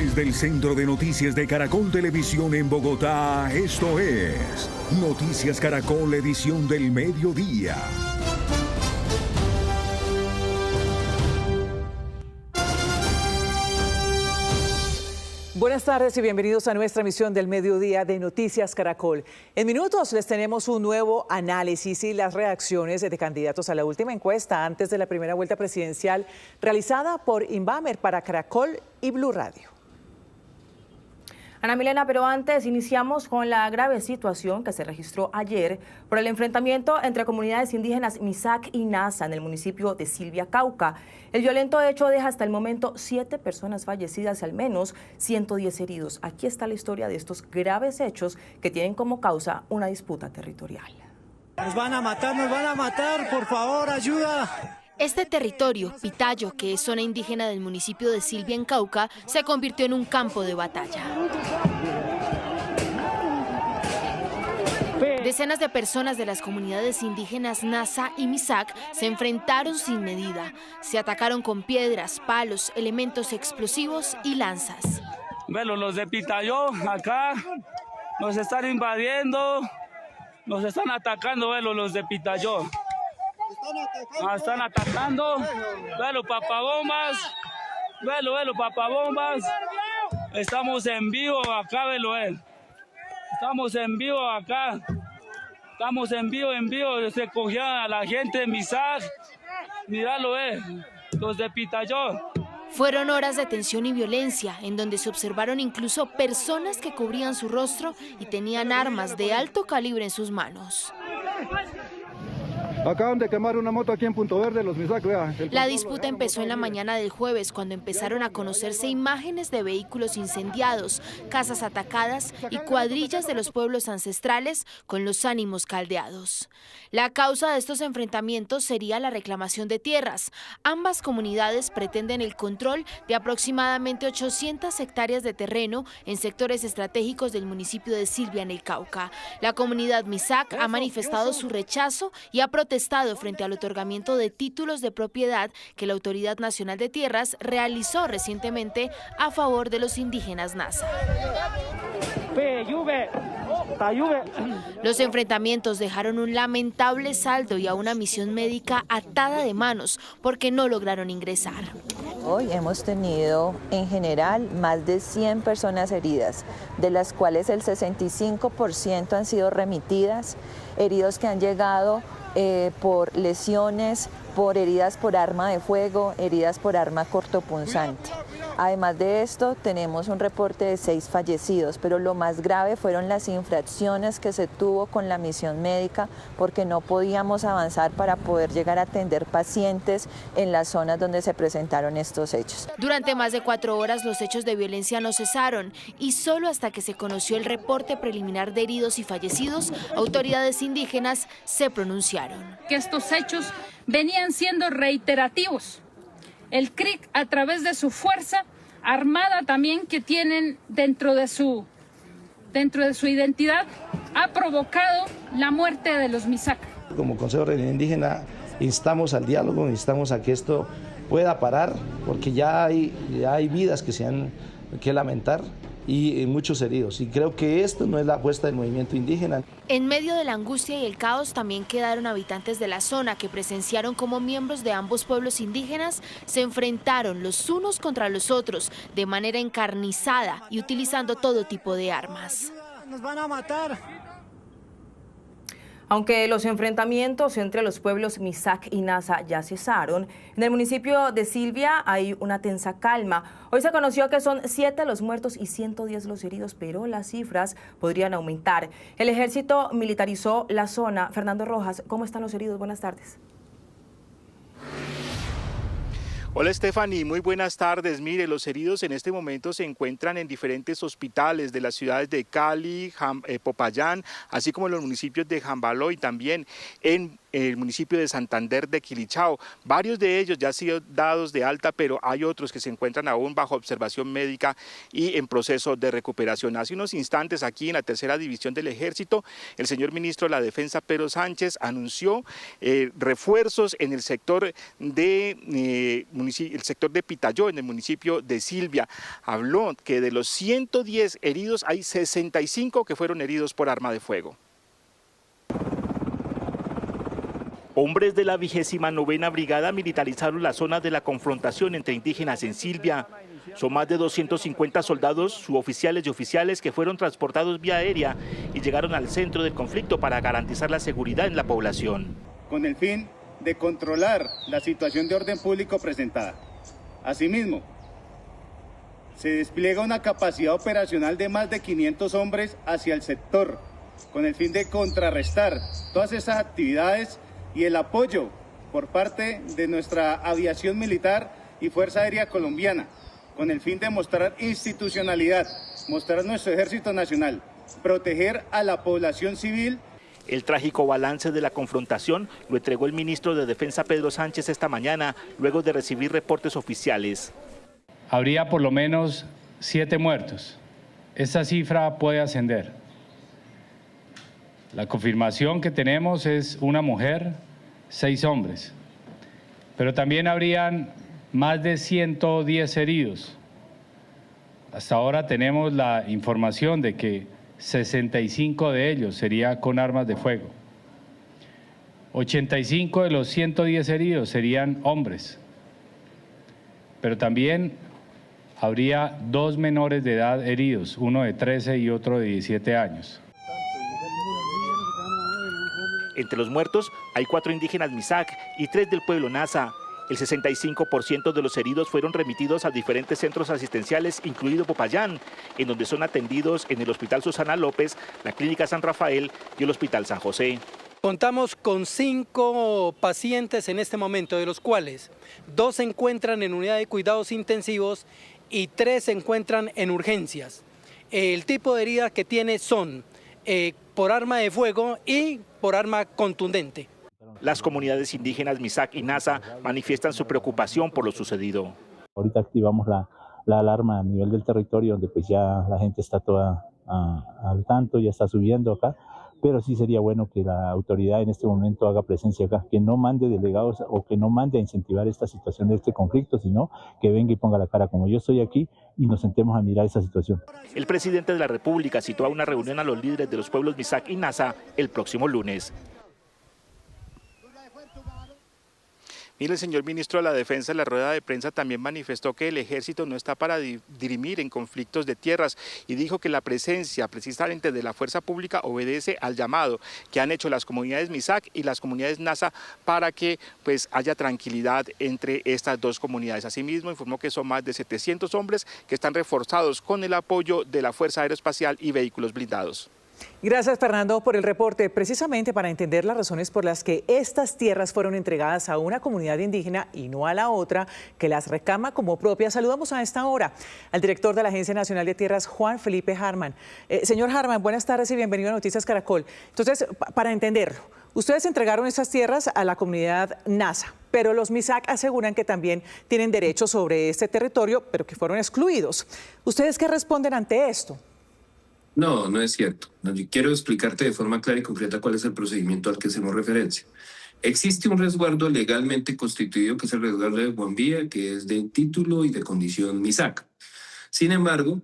Desde el Centro de Noticias de Caracol Televisión en Bogotá, esto es Noticias Caracol, edición del mediodía. Buenas tardes y bienvenidos a nuestra emisión del mediodía de Noticias Caracol. En minutos les tenemos un nuevo análisis y las reacciones de candidatos a la última encuesta antes de la primera vuelta presidencial realizada por Invamer para Caracol y Blue Radio. Ana Milena, pero antes iniciamos con la grave situación que se registró ayer por el enfrentamiento entre comunidades indígenas Misak y Nasa en el municipio de Silvia, Cauca. El violento hecho deja hasta el momento 7 personas fallecidas y al menos 110 heridos. Aquí está la historia de estos graves hechos que tienen como causa una disputa territorial. Nos van a matar, por favor, ayuda. Este territorio, Pitayo, que es zona indígena del municipio de Silvia en Cauca, se convirtió en un campo de batalla. Decenas de personas de las comunidades indígenas Nasa y Misak se enfrentaron sin medida. Se atacaron con piedras, palos, elementos explosivos y lanzas. Bueno, los de Pitayo acá nos están invadiendo, nos están atacando, bueno, los de Pitayo. Están atacando, velo papabombas, velo papabombas. Estamos en vivo acá, velo estamos en vivo acá, estamos en vivo, se cogían a la gente de Misak, míralo, los de Pitayo. Fueron horas de tensión y violencia, en donde se observaron incluso personas que cubrían su rostro y tenían armas de alto calibre en sus manos. Acaban de quemar una moto aquí en Punto Verde, los Misak, vea. La disputa empezó en la mañana del jueves, cuando empezaron a conocerse imágenes de vehículos incendiados, casas atacadas y cuadrillas de los pueblos ancestrales con los ánimos caldeados. La causa de estos enfrentamientos sería la reclamación de tierras. Ambas comunidades pretenden el control de aproximadamente 800 hectáreas de terreno en sectores estratégicos del municipio de Silvia en el Cauca. La comunidad Misak ha manifestado su rechazo y ha protestado frente al otorgamiento de títulos de propiedad que la Autoridad Nacional de Tierras realizó recientemente a favor de los indígenas Nasa. Los enfrentamientos dejaron un lamentable saldo y a una misión médica atada de manos porque no lograron ingresar. Hoy hemos tenido en general más de 100 personas heridas, de las cuales el 65% han sido remitidas, heridos que han llegado por lesiones, por heridas por arma de fuego, heridas por arma cortopunzante. Además de esto, tenemos un reporte de 6 fallecidos, pero lo más grave fueron las infracciones que se tuvo con la misión médica porque no podíamos avanzar para poder llegar a atender pacientes en las zonas donde se presentaron estos hechos. Durante más de 4 horas los hechos de violencia no cesaron y solo hasta que se conoció el reporte preliminar de heridos y fallecidos, autoridades indígenas se pronunciaron. Que estos hechos venían siendo reiterativos. El CRIC, a través de su fuerza armada también que tienen dentro de su identidad, ha provocado la muerte de los Misak. Como Consejo Regional Indígena instamos al diálogo, instamos a que esto pueda parar, porque ya hay vidas que se han que lamentar y muchos heridos. Y creo que esto no es la apuesta del movimiento indígena. En medio de la angustia y el caos también quedaron habitantes de la zona que presenciaron cómo miembros de ambos pueblos indígenas se enfrentaron los unos contra los otros de manera encarnizada y utilizando todo tipo de armas. Nos van a matar. Aunque los enfrentamientos entre los pueblos Misak y Nasa ya cesaron, en el municipio de Silvia hay una tensa calma. Hoy se conoció que son 7 los muertos y 110 los heridos, pero las cifras podrían aumentar. El ejército militarizó la zona. Fernando Rojas, ¿cómo están los heridos? Buenas tardes. Hola Stephanie, muy buenas tardes. Mire, los heridos en este momento se encuentran en diferentes hospitales de las ciudades de Cali, Popayán, así como en los municipios de Jambaló y también en el municipio de Santander de Quilichao. Varios de ellos ya han sido dados de alta, pero hay otros que se encuentran aún bajo observación médica y en proceso de recuperación. Hace unos instantes aquí en la tercera división del Ejército, el señor ministro de la Defensa, Pedro Sánchez, anunció refuerzos en el sector de Pitayó, en el municipio de Silvia. Habló que de los 110 heridos hay 65 que fueron heridos por arma de fuego. Hombres de la 29ª Brigada militarizaron la zona de la confrontación entre indígenas en Silvia. Son más de 250 soldados, suboficiales y oficiales que fueron transportados vía aérea y llegaron al centro del conflicto para garantizar la seguridad en la población. Con el fin de controlar la situación de orden público presentada. Asimismo, se despliega una capacidad operacional de más de 500 hombres hacia el sector, con el fin de contrarrestar todas esas actividades y el apoyo por parte de nuestra aviación militar y Fuerza Aérea Colombiana, con el fin de mostrar institucionalidad, mostrar nuestro Ejército Nacional, proteger a la población civil. El trágico balance de la confrontación lo entregó el ministro de Defensa Pedro Sánchez esta mañana, luego de recibir reportes oficiales. Habría por lo menos 7 muertos. Esta cifra puede ascender. La confirmación que tenemos es una mujer, 6 hombres. Pero también habrían más de 110 heridos. Hasta ahora tenemos la información de que 65 de ellos sería con armas de fuego. 85 de los 110 heridos serían hombres. Pero también habría 2 menores de edad heridos, uno de 13 y otro de 17 años. Entre los muertos hay 4 indígenas Misak y 3 del pueblo Nasa. El 65% de los heridos fueron remitidos a diferentes centros asistenciales, incluido Popayán, en donde son atendidos en el Hospital Susana López, la Clínica San Rafael y el Hospital San José. Contamos con 5 pacientes en este momento, de los cuales 2 se encuentran en unidad de cuidados intensivos y 3 se encuentran en urgencias. El tipo de heridas que tiene son por arma de fuego y por arma contundente. Las comunidades indígenas Misak y Nasa manifiestan su preocupación por lo sucedido. Ahorita activamos la alarma a nivel del territorio, donde pues ya la gente está toda al tanto, ya está subiendo acá, pero sí sería bueno que la autoridad en este momento haga presencia acá, que no mande delegados o que no mande a incentivar esta situación de este conflicto, sino que venga y ponga la cara como yo estoy aquí y nos sentemos a mirar esta situación. El presidente de la República citó a una reunión a los líderes de los pueblos Misak y Nasa el próximo lunes. Mire, el señor ministro de la Defensa en la rueda de prensa también manifestó que el ejército no está para dirimir en conflictos de tierras y dijo que la presencia precisamente de la fuerza pública obedece al llamado que han hecho las comunidades Misak y las comunidades Nasa para que pues haya tranquilidad entre estas dos comunidades. Asimismo, informó que son más de 700 hombres que están reforzados con el apoyo de la Fuerza Aeroespacial y vehículos blindados. Gracias, Fernando, por el reporte. Precisamente para entender las razones por las que estas tierras fueron entregadas a una comunidad indígena y no a la otra, que las reclama como propias, saludamos a esta hora al director de la Agencia Nacional de Tierras, Juan Felipe Harman. Señor Harman, buenas tardes y bienvenido a Noticias Caracol. Entonces, para entenderlo, ustedes entregaron estas tierras a la comunidad Nasa, pero los Misak aseguran que también tienen derechos sobre este territorio, pero que fueron excluidos. ¿Ustedes qué responden ante esto? No, no es cierto. Yo quiero explicarte de forma clara y concreta cuál es el procedimiento al que hacemos referencia. Existe un resguardo legalmente constituido, que es el resguardo de Guambía, que es de título y de condición Misak. Sin embargo,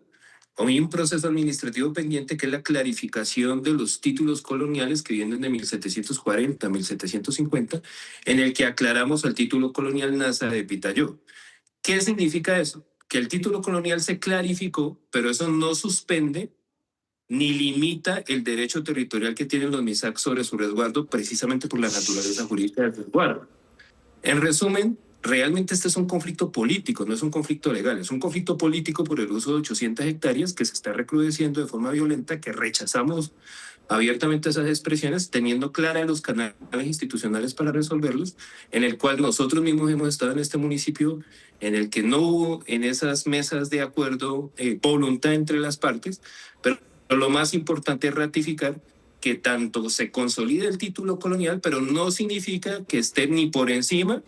hay un proceso administrativo pendiente que es la clarificación de los títulos coloniales que vienen de 1740 a 1750, en el que aclaramos el título colonial Nasa de Pitayó. ¿Qué significa eso? Que el título colonial se clarificó, pero eso no suspende ni limita el derecho territorial que tienen los Misak sobre su resguardo, precisamente por la naturaleza jurídica del resguardo. En resumen, realmente este es un conflicto político, no es un conflicto legal, es un conflicto político por el uso de 800 hectáreas que se está recrudeciendo de forma violenta, que rechazamos abiertamente esas expresiones, teniendo claras los canales institucionales para resolverlos, en el cual nosotros mismos hemos estado en este municipio, en el que no hubo en esas mesas de acuerdo voluntad entre las partes, pero lo más importante es ratificar que tanto se consolide el título colonial, pero no significa que esté ni por encima,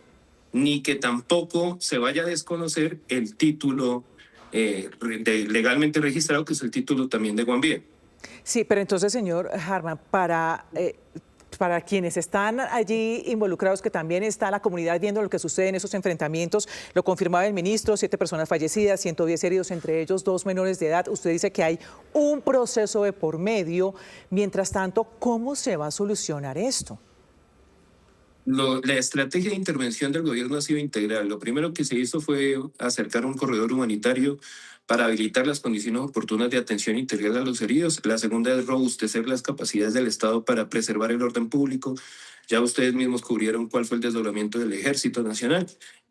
ni que tampoco se vaya a desconocer el título legalmente registrado, que es el título también de Guambía. Sí, pero entonces, señor Harman, para quienes están allí involucrados, que también está la comunidad viendo lo que sucede en esos enfrentamientos, lo confirmaba el ministro, 7 personas fallecidas, 110 heridos, entre ellos 2 menores de edad. Usted dice que hay un proceso de por medio. Mientras tanto, ¿cómo se va a solucionar esto? La estrategia de intervención del gobierno ha sido integral. Lo primero que se hizo fue acercar un corredor humanitario para habilitar las condiciones oportunas de atención integral a los heridos. La segunda es robustecer las capacidades del Estado para preservar el orden público. Ya ustedes mismos cubrieron cuál fue el desdoblamiento del Ejército Nacional.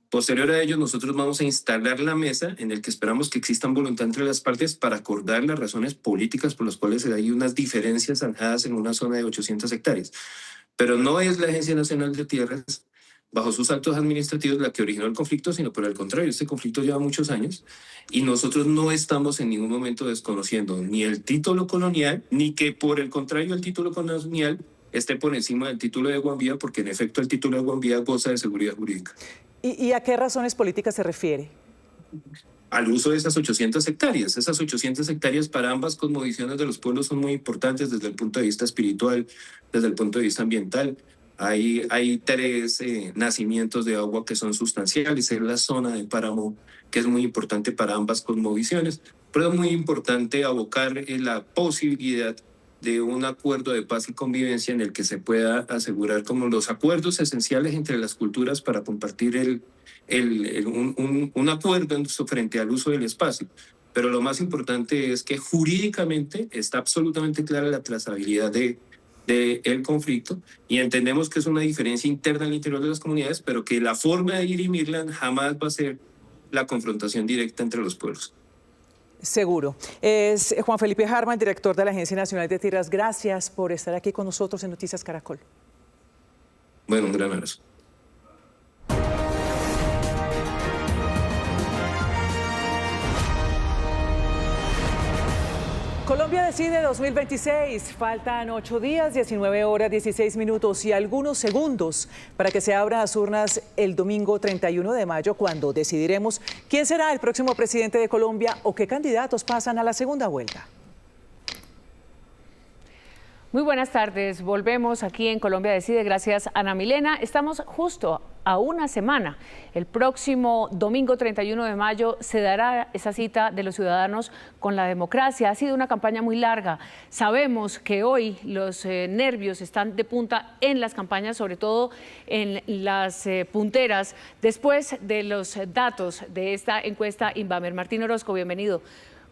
Posterior a ello, nosotros vamos a instalar la mesa en el que esperamos que existan voluntad entre las partes para acordar las razones políticas por las cuales hay unas diferencias zanjadas en una zona de 800 hectáreas. Pero no es la Agencia Nacional de Tierras, bajo sus actos administrativos, la que originó el conflicto, sino por el contrario, este conflicto lleva muchos años y nosotros no estamos en ningún momento desconociendo ni el título colonial, ni que por el contrario el título colonial esté por encima del título de Guambía, porque en efecto el título de Guambía goza de seguridad jurídica. ¿Y a qué razones políticas se refiere? Al uso de esas 800 hectáreas. Esas 800 hectáreas para ambas cosmovisiones de los pueblos son muy importantes desde el punto de vista espiritual, desde el punto de vista ambiental. Hay 3 nacimientos de agua que son sustanciales. Es la zona del páramo, que es muy importante para ambas cosmovisiones, pero es muy importante abocar la posibilidad de un acuerdo de paz y convivencia en el que se pueda asegurar como los acuerdos esenciales entre las culturas para compartir un acuerdo frente al uso del espacio. Pero lo más importante es que jurídicamente está absolutamente clara la trazabilidad del conflicto y entendemos que es una diferencia interna al interior de las comunidades, pero que la forma de dirimirla jamás va a ser la confrontación directa entre los pueblos. Seguro. Es Juan Felipe Harman, director de la Agencia Nacional de Tierras. Gracias por estar aquí con nosotros en Noticias Caracol. Bueno, un gran abrazo. Colombia decide 2026. Faltan 8 días, 19 horas, 16 minutos y algunos segundos para que se abran las urnas el domingo 31 de mayo, cuando decidiremos quién será el próximo presidente de Colombia o qué candidatos pasan a la segunda vuelta. Muy buenas tardes. Volvemos aquí en Colombia Decide. Gracias, Ana Milena. Estamos justo a una semana. El próximo domingo 31 de mayo se dará esa cita de los ciudadanos con la democracia. Ha sido una campaña muy larga. Sabemos que hoy los nervios están de punta en las campañas, sobre todo en las punteras, después de los datos de esta encuesta Inbamer. Martín Orozco, bienvenido.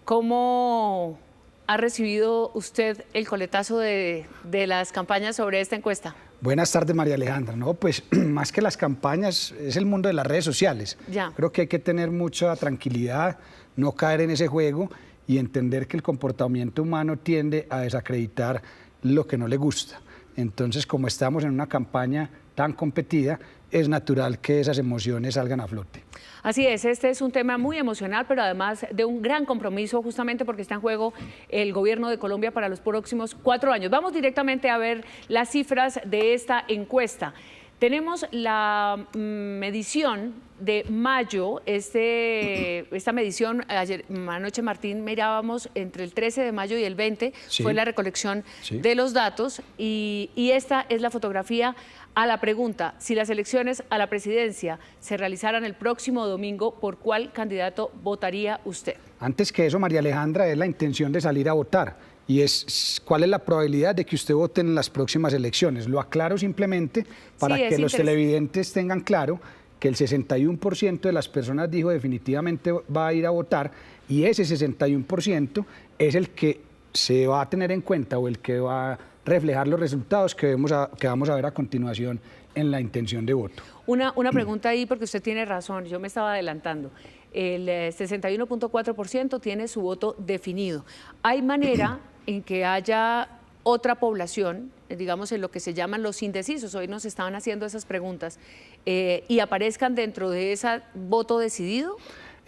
¿Cómo ha recibido usted el coletazo de las campañas sobre esta encuesta? Buenas tardes, María Alejandra. No, pues más que las campañas, es el mundo de las redes sociales. Ya. Creo que hay que tener mucha tranquilidad, no caer en ese juego y entender que el comportamiento humano tiende a desacreditar lo que no le gusta. Entonces, como estamos en una campaña tan competida, es natural que esas emociones salgan a flote. Así es, este es un tema muy emocional, pero además de un gran compromiso, justamente porque está en juego el gobierno de Colombia para los próximos 4 años. Vamos directamente a ver las cifras de esta encuesta. Tenemos la medición de mayo, esta medición, anoche Martín mirábamos entre el 13 de mayo y el 20, sí, fue la recolección de los datos y esta es la fotografía a la pregunta: si las elecciones a la presidencia se realizaran el próximo domingo, ¿por cuál candidato votaría usted? Antes que eso, María Alejandra, es la intención de salir a votar. Y es cuál es la probabilidad de que usted vote en las próximas elecciones. Lo aclaro simplemente para que los televidentes tengan claro que el 61% de las personas dijo definitivamente va a ir a votar, y ese 61% es el que se va a tener en cuenta o el que va a reflejar los resultados que vamos a ver a continuación en la intención de voto. Una pregunta ahí, porque usted tiene razón, yo me estaba adelantando. El 61.4% tiene su voto definido. ¿Hay manera en que haya otra población, digamos en lo que se llaman los indecisos, hoy nos estaban haciendo esas preguntas, y aparezcan dentro de ese voto decidido?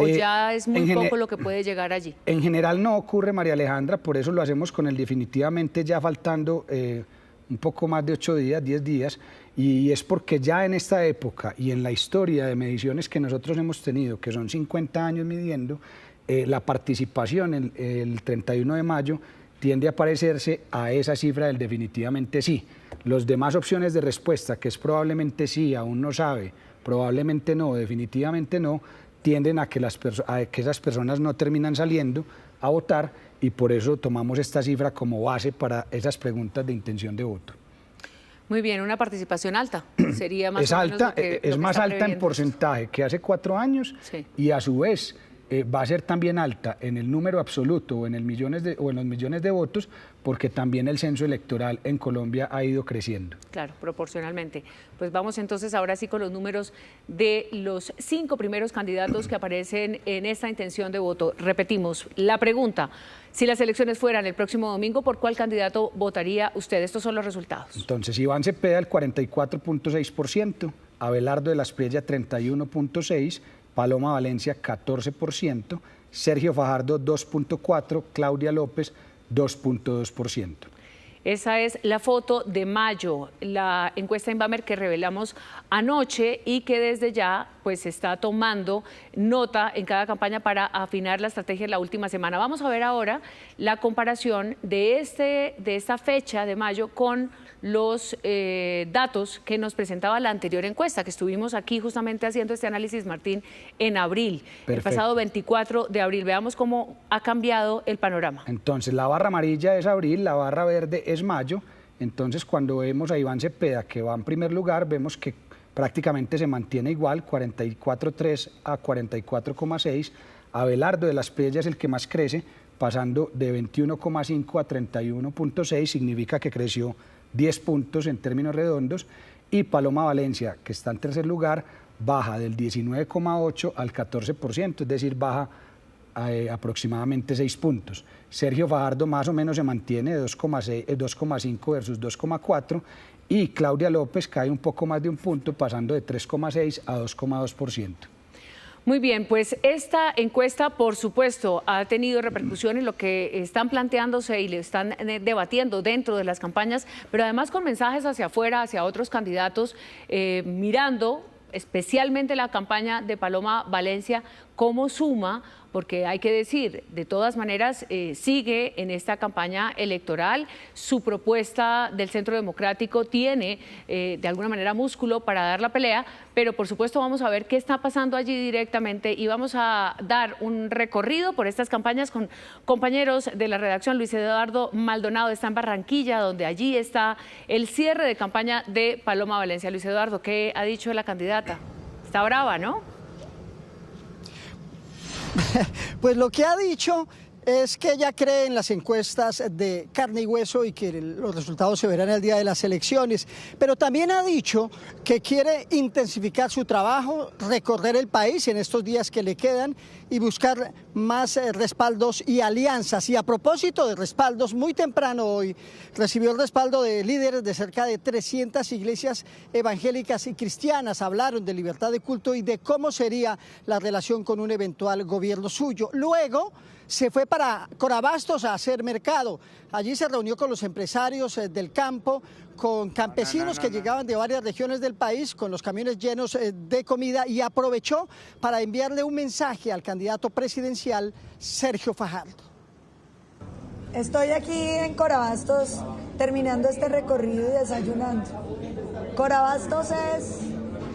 ¿O ya es muy poco lo que puede llegar allí? En general no ocurre, María Alejandra, por eso lo hacemos con el definitivamente ya faltando un poco más de 8 días, 10 días, y es porque ya en esta época y en la historia de mediciones que nosotros hemos tenido, que son 50 años midiendo, la participación el 31 de mayo tiende a parecerse a esa cifra del definitivamente sí. Los demás opciones de respuesta, que es probablemente sí, aún no sabe, probablemente no, definitivamente no, tienden a que esas personas no terminan saliendo a votar, y por eso tomamos esta cifra como base para esas preguntas de intención de voto. Muy bien, una participación alta, sería más es o menos alta, lo que, es lo más que alta en porcentaje que hace 4 años, sí. Y a su vez va a ser también alta en el número absoluto o en los millones de votos, porque también el censo electoral en Colombia ha ido creciendo. Claro, proporcionalmente. Pues vamos entonces ahora sí con los números de los 5 primeros candidatos que aparecen en esta intención de voto. Repetimos, la pregunta: si las elecciones fueran el próximo domingo, ¿por cuál candidato votaría usted? Estos son los resultados. Entonces, Iván Cepeda, el 44.6%, Abelardo de la Espriella, 31.6%, Paloma Valencia, 14%, Sergio Fajardo, 2.4%, Claudia López, 2.2%. Esa es la foto de mayo, la encuesta Inbamer que revelamos anoche y que desde ya pues está tomando nota en cada campaña para afinar la estrategia en la última semana. Vamos a ver ahora la comparación de esta fecha de mayo con los datos que nos presentaba la anterior encuesta, que estuvimos aquí justamente haciendo este análisis, Martín, en abril, perfecto. El pasado 24 de abril. Veamos cómo ha cambiado el panorama. Entonces, la barra amarilla es abril, la barra verde es mayo. Entonces, cuando vemos a Iván Cepeda, que va en primer lugar, vemos que prácticamente se mantiene igual, 44.3 a 44.6. Abelardo de la Espriella es el que más crece, pasando de 21.5 a 31.6, significa que creció 10 puntos en términos redondos, y Paloma Valencia, que está en tercer lugar, baja del 19.8 al 14%, es decir, baja aproximadamente 6 puntos. Sergio Fajardo más o menos se mantiene de 2.5 versus 2.4, y Claudia López cae un poco más de un punto, pasando de 3.6 a 2.2%. Muy bien, pues esta encuesta, por supuesto, ha tenido repercusión en lo que están planteándose y le están debatiendo dentro de las campañas, pero además con mensajes hacia afuera, hacia otros candidatos, mirando especialmente la campaña de Paloma Valencia, cómo suma, porque hay que decir, de todas maneras, sigue en esta campaña electoral. Su propuesta del Centro Democrático tiene, de alguna manera, músculo para dar la pelea, pero por supuesto vamos a ver qué está pasando allí directamente y vamos a dar un recorrido por estas campañas con compañeros de la redacción. Luis Eduardo Maldonado está en Barranquilla, donde allí está el cierre de campaña de Paloma Valencia. Luis Eduardo, ¿qué ha dicho la candidata? Está brava, ¿no? Pues lo que ha dicho es que ella cree en las encuestas de carne y hueso y que los resultados se verán el día de las elecciones, pero también ha dicho que quiere intensificar su trabajo, recorrer el país en estos días que le quedan y buscar más respaldos y alianzas. Y a propósito de respaldos, muy temprano hoy recibió el respaldo de líderes de cerca de 300 iglesias evangélicas y cristianas. Hablaron de libertad de culto y de cómo sería la relación con un eventual gobierno suyo. Luego se fue para Corabastos a hacer mercado. Allí se reunió con los empresarios del campo, con campesinos que llegaban de varias regiones del país, con los camiones llenos de comida, y aprovechó para enviarle un mensaje al candidato presidencial Sergio Fajardo. Estoy aquí en Corabastos terminando este recorrido y desayunando. Corabastos es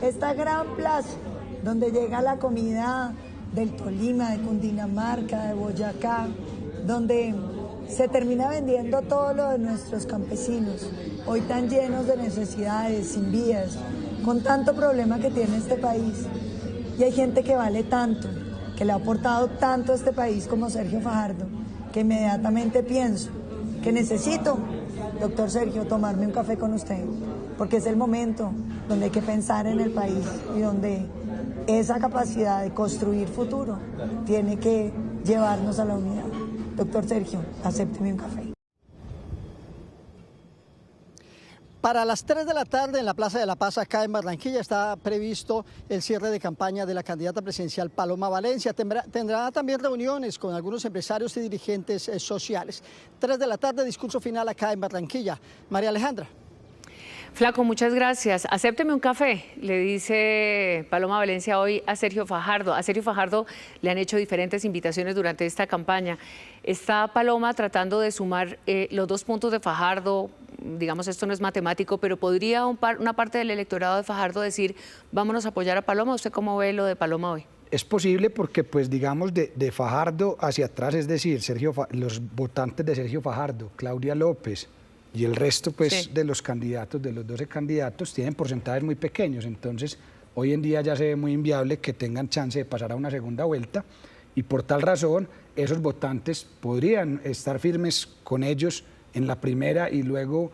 esta gran plaza donde llega la comida del Tolima, de Cundinamarca, de Boyacá, donde se termina vendiendo todo lo de nuestros campesinos, hoy tan llenos de necesidades, sin vías, con tanto problema que tiene este país. Y hay gente que vale tanto, que le ha aportado tanto a este país como Sergio Fajardo, que inmediatamente pienso que necesito, doctor Sergio, tomarme un café con usted, porque es el momento donde hay que pensar en el país y donde esa capacidad de construir futuro tiene que llevarnos a la unidad. Doctor Sergio, acépteme un café. Para las 3 de la tarde en la Plaza de la Paz, acá en Barranquilla, está previsto el cierre de campaña de la candidata presidencial Paloma Valencia. Tendrá también reuniones con algunos empresarios y dirigentes sociales. 3 de la tarde, discurso final acá en Barranquilla. María Alejandra. Flaco, muchas gracias. Acépteme un café, le dice Paloma Valencia hoy a Sergio Fajardo. A Sergio Fajardo le han hecho diferentes invitaciones durante esta campaña. Está Paloma tratando de sumar los 2 puntos de Fajardo. Digamos, esto no es matemático, pero ¿podría una parte del electorado de Fajardo decir, vámonos a apoyar a Paloma? ¿Usted cómo ve lo de Paloma hoy? Es posible porque, pues, digamos, de Fajardo hacia atrás, es decir, los votantes de Sergio Fajardo, Claudia López, y el resto, pues, sí, de los candidatos, de los 12 candidatos, tienen porcentajes muy pequeños. Entonces, hoy en día ya se ve muy inviable que tengan chance de pasar a una segunda vuelta, y por tal razón, esos votantes podrían estar firmes con ellos en la primera y luego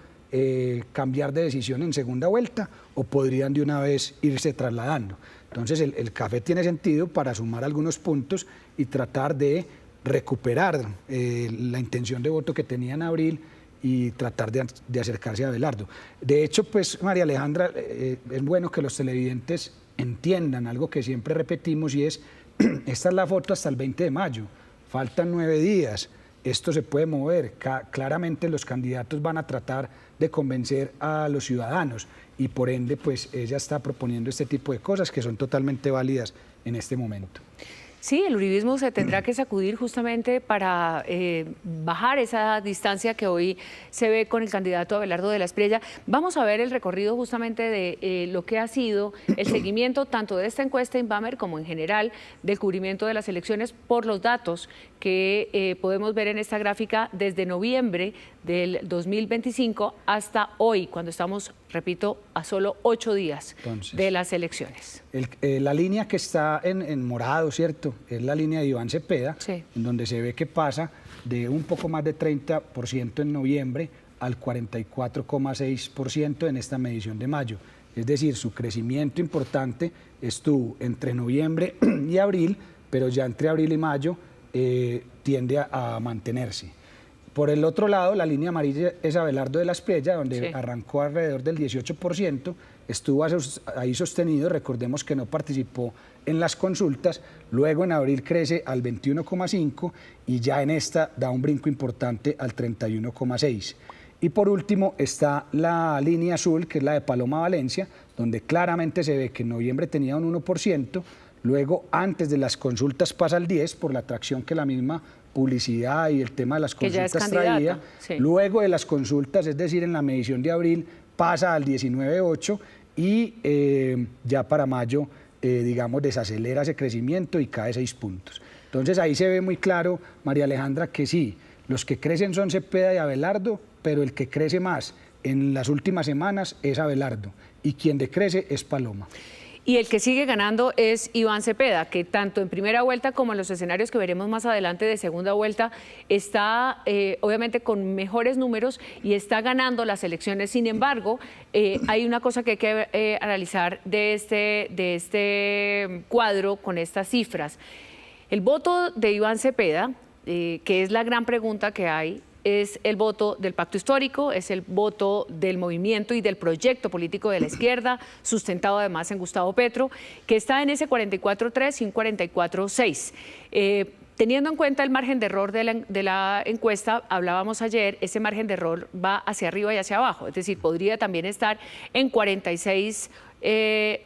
cambiar de decisión en segunda vuelta, o podrían de una vez irse trasladando. Entonces, el café tiene sentido para sumar algunos puntos y tratar de recuperar la intención de voto que tenía en abril y tratar de acercarse a Abelardo. De hecho, pues, María Alejandra, es bueno que los televidentes entiendan algo que siempre repetimos, y es, esta es la foto hasta el 20 de mayo, faltan 9 días, esto se puede mover, claramente los candidatos van a tratar de convencer a los ciudadanos, y por ende, pues, ella está proponiendo este tipo de cosas que son totalmente válidas en este momento. Sí, el uribismo se tendrá que sacudir justamente para bajar esa distancia que hoy se ve con el candidato Abelardo de la Espriella. Vamos a ver el recorrido justamente de lo que ha sido el seguimiento tanto de esta encuesta Inbamer como en general del cubrimiento de las elecciones por los datos que podemos ver en esta gráfica desde noviembre del 2025 hasta hoy, cuando estamos, repito, a solo 8 días de las elecciones. La línea que está en morado, ¿cierto? Es la línea de Iván Cepeda, sí, en donde se ve que pasa de un poco más de 30% en noviembre al 44,6% en esta medición de mayo. Es decir, su crecimiento importante estuvo entre noviembre y abril, pero ya entre abril y mayo tiende a mantenerse. Por el otro lado, la línea amarilla es Abelardo de la Espriella, donde sí, arrancó alrededor del 18%, estuvo ahí sostenido, recordemos que no participó en las consultas, luego en abril crece al 21,5% y ya en esta da un brinco importante al 31,6%. Y por último está la línea azul, que es la de Paloma Valencia, donde claramente se ve que en noviembre tenía un 1%, luego antes de las consultas pasa al 10% por la atracción que la misma publicidad y el tema de las consultas traía, sí, luego de las consultas, es decir, en la medición de abril pasa al 19,8% y ya para mayo, digamos, desacelera ese crecimiento y cae 6 puntos. Entonces ahí se ve muy claro, María Alejandra, que sí, los que crecen son Cepeda y Abelardo, pero el que crece más en las últimas semanas es Abelardo y quien decrece es Paloma. Y el que sigue ganando es Iván Cepeda, que tanto en primera vuelta como en los escenarios que veremos más adelante de segunda vuelta está obviamente con mejores números y está ganando las elecciones. Sin embargo, hay una cosa que hay que analizar de este cuadro con estas cifras. El voto de Iván Cepeda, que es la gran pregunta que hay, es el voto del pacto histórico, es el voto del movimiento y del proyecto político de la izquierda, sustentado además en Gustavo Petro, que está en ese 44,3 y un 44,6. Teniendo en cuenta el margen de error de la encuesta, hablábamos ayer, ese margen de error va hacia arriba y hacia abajo, es decir, podría también estar en 46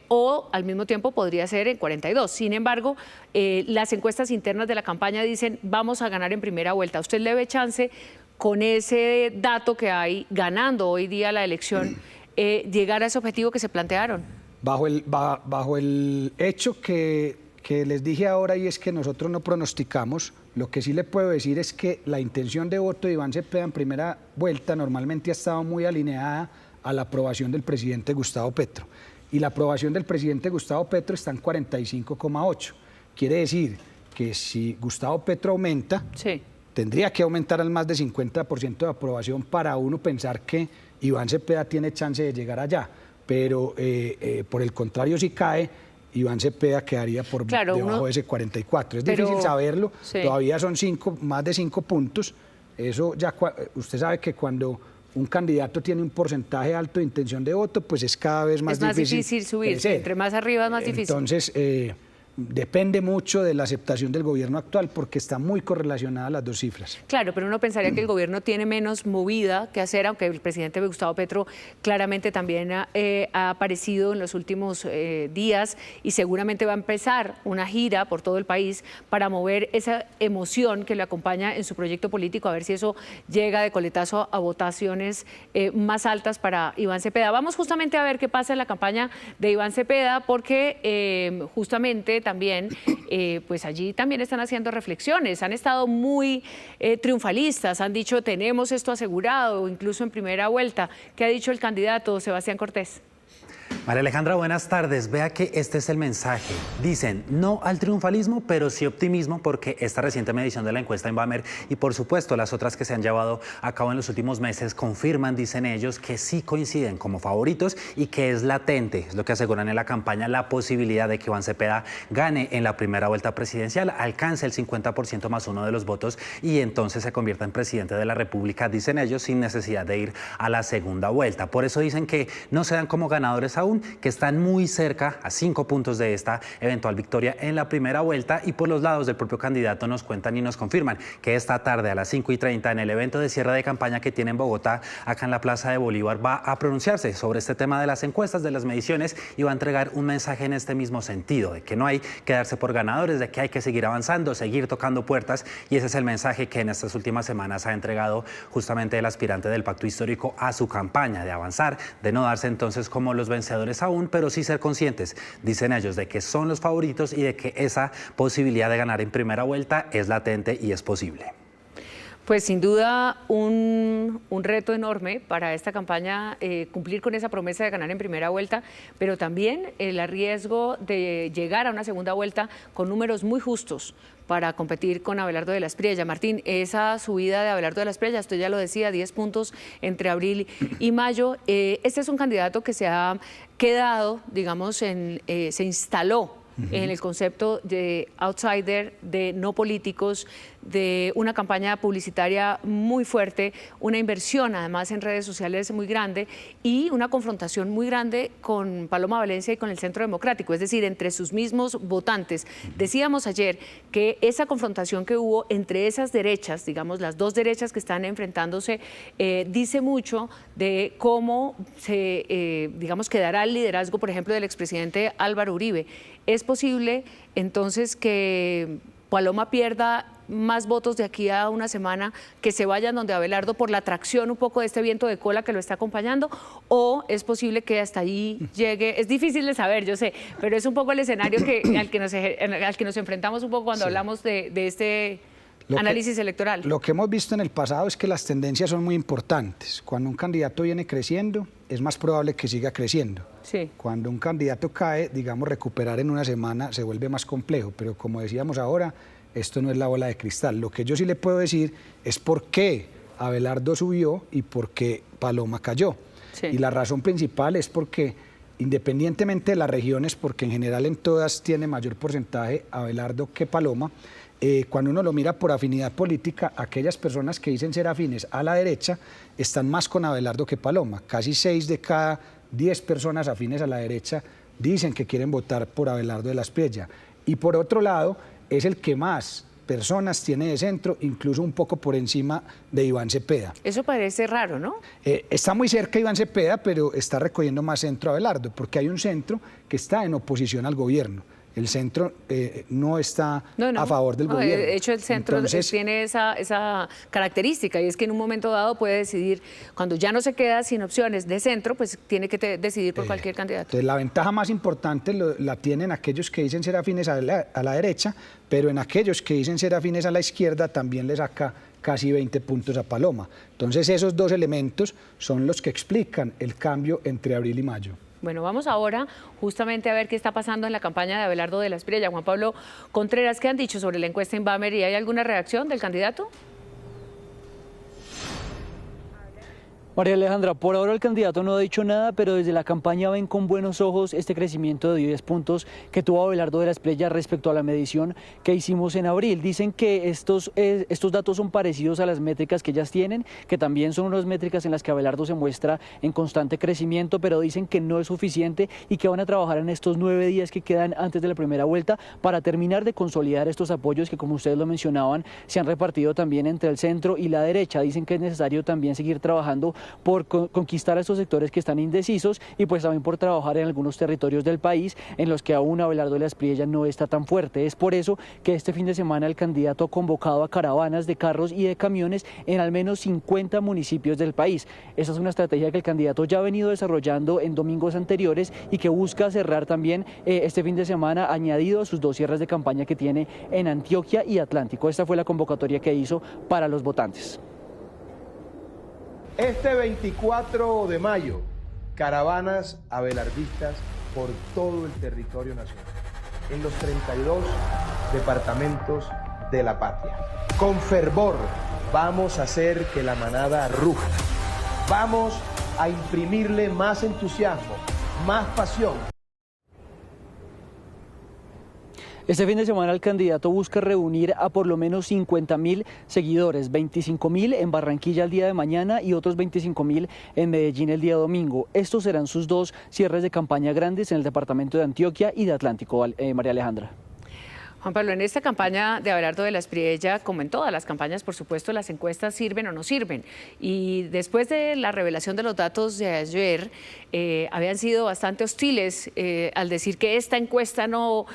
o al mismo tiempo podría ser en 42. Sin embargo, las encuestas internas de la campaña dicen vamos a ganar en primera vuelta. ¿Usted le ve chance con ese dato que hay, ganando hoy día la elección, llegar a ese objetivo que se plantearon? Bajo el hecho que les dije ahora, y es que nosotros no pronosticamos, lo que sí le puedo decir es que la intención de voto de Iván Cepeda en primera vuelta normalmente ha estado muy alineada a la aprobación del presidente Gustavo Petro. Y la aprobación del presidente Gustavo Petro está en 45,8. Quiere decir que si Gustavo Petro aumenta, sí, tendría que aumentar al más de 50% de aprobación para uno pensar que Iván Cepeda tiene chance de llegar allá. Pero por el contrario, si cae, Iván Cepeda quedaría por debajo de ese 44. Es difícil saberlo, sí, todavía son más de 5 puntos. Eso ya, usted sabe que cuando un candidato tiene un porcentaje alto de intención de voto, pues es cada vez más difícil subir, entre más arriba es más difícil. Entonces, depende mucho de la aceptación del gobierno actual porque está muy correlacionada las dos cifras. Claro, pero uno pensaría que el gobierno tiene menos movida que hacer, aunque el presidente Gustavo Petro claramente también ha aparecido en los últimos días y seguramente va a empezar una gira por todo el país para mover esa emoción que le acompaña en su proyecto político, a ver si eso llega de coletazo a votaciones más altas para Iván Cepeda. Vamos justamente a ver qué pasa en la campaña de Iván Cepeda porque justamente también, pues allí también están haciendo reflexiones, han estado muy triunfalistas, han dicho tenemos esto asegurado, incluso en primera vuelta. ¿Qué ha dicho el candidato Sebastián Cortés? María Alejandra, buenas tardes. Vea que este es el mensaje. Dicen no al triunfalismo, pero sí optimismo, porque esta reciente medición de la encuesta Inbamer y por supuesto las otras que se han llevado a cabo en los últimos meses confirman, dicen ellos, que sí coinciden como favoritos y que es latente, es lo que aseguran en la campaña, la posibilidad de que Iván Cepeda gane en la primera vuelta presidencial, alcance el 50% más uno de los votos y entonces se convierta en presidente de la República, dicen ellos, sin necesidad de ir a la segunda vuelta. Por eso dicen que no se dan como ganadores aún, que están muy cerca, a 5 puntos de esta eventual victoria en la primera vuelta, y por los lados del propio candidato nos cuentan y nos confirman que esta tarde a las 5:30 en el evento de cierre de campaña que tiene en Bogotá, acá en la Plaza de Bolívar, va a pronunciarse sobre este tema de las encuestas, de las mediciones, y va a entregar un mensaje en este mismo sentido, de que no hay que darse por ganadores, de que hay que seguir avanzando, seguir tocando puertas, y ese es el mensaje que en estas últimas semanas ha entregado justamente el aspirante del Pacto Histórico a su campaña, de avanzar, de no darse entonces como los vencedores aún, pero sí ser conscientes, dicen ellos, de que son los favoritos y de que esa posibilidad de ganar en primera vuelta es latente y es posible. Pues sin duda un reto enorme para esta campaña cumplir con esa promesa de ganar en primera vuelta, pero también el riesgo de llegar a una segunda vuelta con números muy justos para competir con Abelardo de la Espriella. Martín, esa subida de Abelardo de la Espriella, usted ya lo decía, 10 puntos entre abril y mayo. Este es un candidato que se ha quedado, digamos, se instaló en el concepto de outsider, de no políticos, de una campaña publicitaria muy fuerte, una inversión además en redes sociales muy grande y una confrontación muy grande con Paloma Valencia y con el Centro Democrático, es decir, entre sus mismos votantes. Decíamos ayer que esa confrontación que hubo entre esas derechas, digamos las dos derechas que están enfrentándose, dice mucho de cómo se, digamos, quedará el liderazgo, por ejemplo, del expresidente Álvaro Uribe. ¿Es posible entonces que Paloma pierda más votos de aquí a una semana, que se vayan donde Abelardo por la atracción un poco de este viento de cola que lo está acompañando? ¿O es posible que hasta allí llegue? Es difícil de saber, yo sé, pero es un poco el escenario al que nos enfrentamos un poco cuando hablamos de este análisis electoral. Lo que hemos visto en el pasado es que las tendencias son muy importantes. Cuando un candidato viene creciendo, es más probable que siga creciendo. Sí. Cuando un candidato cae, digamos, recuperar en una semana se vuelve más complejo, pero como decíamos ahora, esto no es la bola de cristal. Lo que yo sí le puedo decir es por qué Abelardo subió y por qué Paloma cayó. Sí. Y la razón principal es porque, independientemente de las regiones, porque en general en todas tiene mayor porcentaje Abelardo que Paloma, cuando uno lo mira por afinidad política, aquellas personas que dicen ser afines a la derecha están más con Abelardo que Paloma. Casi 6 de cada 10 personas afines a la derecha dicen que quieren votar por Abelardo de la Espriella. Y por otro lado, es el que más personas tiene de centro, incluso un poco por encima de Iván Cepeda. Eso parece raro, ¿no? Está muy cerca Iván Cepeda, pero está recogiendo más centro Abelardo, porque hay un centro que está en oposición al gobierno. El centro no está a favor del gobierno. De hecho, el centro tiene esa característica, y es que en un momento dado puede decidir, cuando ya no se queda sin opciones de centro, pues tiene que decidir por cualquier candidato. Entonces, la ventaja más importante la tienen aquellos que dicen ser afines a la derecha, pero en aquellos que dicen ser afines a la izquierda también le saca casi 20 puntos a Paloma. Entonces, esos dos elementos son los que explican el cambio entre abril y mayo. Bueno, vamos ahora justamente a ver qué está pasando en la campaña de Abelardo de la Espriella. Juan Pablo Contreras, ¿qué han dicho sobre la encuesta Inbamer y hay alguna reacción del candidato? María Alejandra, por ahora el candidato no ha dicho nada, pero desde la campaña ven con buenos ojos este crecimiento de 10 puntos que tuvo Abelardo de la Espriella respecto a la medición que hicimos en abril. Dicen que estos datos son parecidos a las métricas que ellas tienen, que también son unas métricas en las que Abelardo se muestra en constante crecimiento, pero dicen que no es suficiente y que van a trabajar en estos 9 días que quedan antes de la primera vuelta para terminar de consolidar estos apoyos que, como ustedes lo mencionaban, se han repartido también entre el centro y la derecha. Dicen que es necesario también seguir trabajando por conquistar a estos sectores que están indecisos y pues también por trabajar en algunos territorios del país en los que aún Abelardo de la Espriella no está tan fuerte. Es por eso que este fin de semana el candidato ha convocado a caravanas de carros y de camiones en al menos 50 municipios del país. Esa es una estrategia que el candidato ya ha venido desarrollando en domingos anteriores y que busca cerrar también este fin de semana, añadido a sus 2 cierres de campaña que tiene en Antioquia y Atlántico. Esta fue la convocatoria que hizo para los votantes. Este 24 de mayo, caravanas abelardistas por todo el territorio nacional, en los 32 departamentos de la patria. Con fervor vamos a hacer que la manada ruja. Vamos a imprimirle más entusiasmo, más pasión. Este fin de semana el candidato busca reunir a por lo menos 50.000 seguidores, 25.000 en Barranquilla el día de mañana y otros 25.000 en Medellín el día domingo. Estos serán sus 2 cierres de campaña grandes en el departamento de Antioquia y de Atlántico, María Alejandra. Juan Pablo, en esta campaña de Abelardo de la Espriella, como en todas las campañas, por supuesto, las encuestas sirven o no sirven. Y después de la revelación de los datos de ayer, habían sido bastante hostiles al decir que esta encuesta no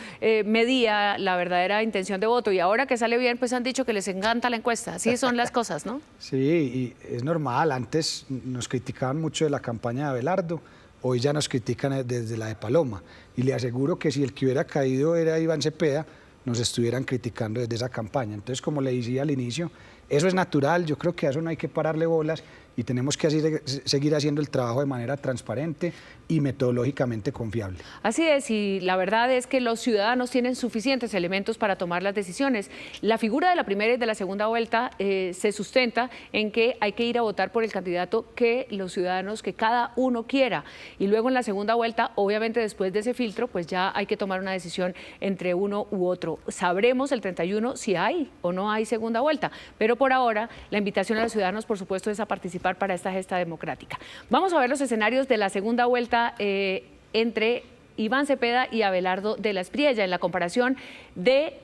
medía la verdadera intención de voto. Y ahora que sale bien, pues han dicho que les encanta la encuesta. Así son las cosas, ¿no? Sí, y es normal. Antes nos criticaban mucho de la campaña de Abelardo. Hoy ya nos critican desde la de Paloma. Y le aseguro que si el que hubiera caído era Iván Cepeda, nos estuvieran criticando desde esa campaña. Entonces, como le decía al inicio, eso es natural, yo creo que a eso no hay que pararle bolas y tenemos que seguir haciendo el trabajo de manera transparente y metodológicamente confiable. Así es, y la verdad es que los ciudadanos tienen suficientes elementos para tomar las decisiones. La figura de la primera y de la segunda vuelta se sustenta en que hay que ir a votar por el candidato que los ciudadanos, que cada uno quiera. Y luego en la segunda vuelta, obviamente después de ese filtro, pues ya hay que tomar una decisión entre uno u otro. Sabremos el 31 si hay o no hay segunda vuelta, pero por ahora la invitación a los ciudadanos, por supuesto, es a participar para esta gesta democrática. Vamos a ver los escenarios de la segunda vuelta entre Iván Cepeda y Abelardo de la Espriella en la comparación de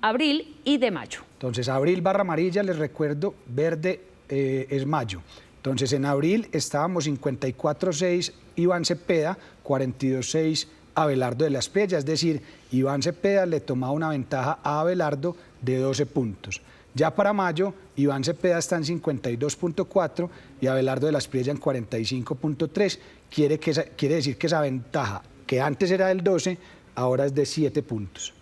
abril y de mayo. Entonces, abril barra amarilla, les recuerdo, verde es mayo. Entonces, en abril estábamos 54-6 Iván Cepeda, 42-6 Abelardo de la Espriella, es decir, Iván Cepeda le tomaba una ventaja a Abelardo de 12 puntos. Ya para mayo, Iván Cepeda está en 52.4 y Abelardo de la Espriella en 45.3. Quiere decir que esa ventaja, que antes era del 12, ahora es de 7 puntos.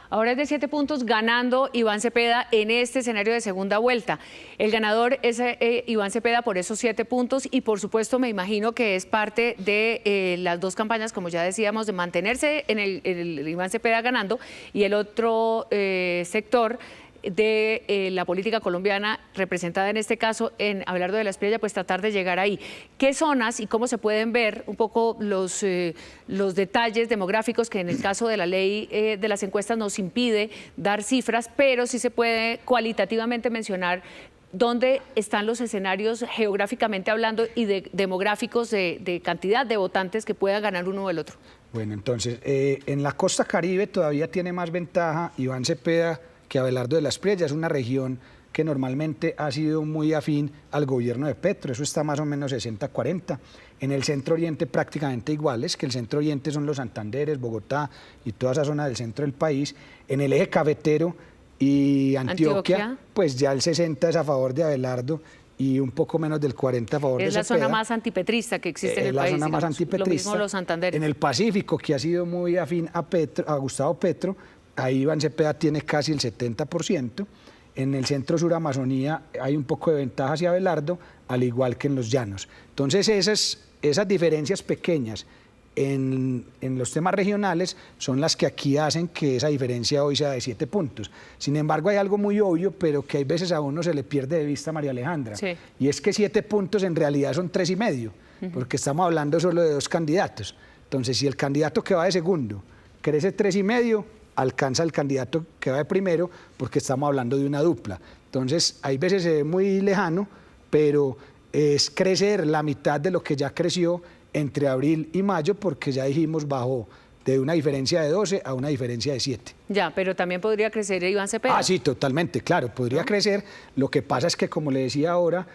Ahora es de 7 puntos, ganando Iván Cepeda en este escenario de segunda vuelta. El ganador es Iván Cepeda por esos 7 puntos y por supuesto me imagino que es parte de las 2 campañas, como ya decíamos, de mantenerse en el Iván Cepeda ganando y el otro sector de la política colombiana representada en este caso en Abelardo de la Espriella, pues tratar de llegar ahí. ¿Qué zonas y cómo se pueden ver un poco los detalles demográficos que en el caso de la ley de las encuestas nos impide dar cifras, pero sí se puede cualitativamente mencionar dónde están los escenarios geográficamente hablando y demográficos de cantidad de votantes que pueda ganar uno o el otro? Bueno, entonces, en la costa Caribe todavía tiene más ventaja Iván Cepeda que Abelardo de la Espriella. Es una región que normalmente ha sido muy afín al gobierno de Petro, eso está más o menos 60-40. En el centro oriente prácticamente iguales, que el centro oriente son los Santanderes, Bogotá y toda esa zona del centro del país. En el eje cafetero y Antioquia, pues ya el 60 es a favor de Abelardo y un poco menos del 40 a favor de Cepeda. Es la zona más antipetrista que existe en el país. Es la zona más antipetrista. Lo mismo los Santanderes. En el Pacífico, que ha sido muy afín a Gustavo Petro, ahí Iván Cepeda tiene casi el 70%. En el centro-sur Amazonía hay un poco de ventaja hacia Abelardo, al igual que en los llanos. Entonces esas diferencias pequeñas en los temas regionales son las que aquí hacen que esa diferencia hoy sea de 7 puntos. Sin embargo, hay algo muy obvio, pero que hay veces a uno se le pierde de vista, María Alejandra, sí. Y es que 7 puntos en realidad son 3,5, porque estamos hablando solo de 2 candidatos. Entonces, si el candidato que va de segundo crece 3,5, alcanza el candidato que va de primero, porque estamos hablando de una dupla. Entonces, hay veces se ve muy lejano, pero es crecer la mitad de lo que ya creció entre abril y mayo, porque ya dijimos bajó de una diferencia de 12 a una diferencia de 7. Ya, pero también podría crecer Iván Cepeda. Sí, totalmente, claro, podría crecer. Lo que pasa es que, como le decía ahora,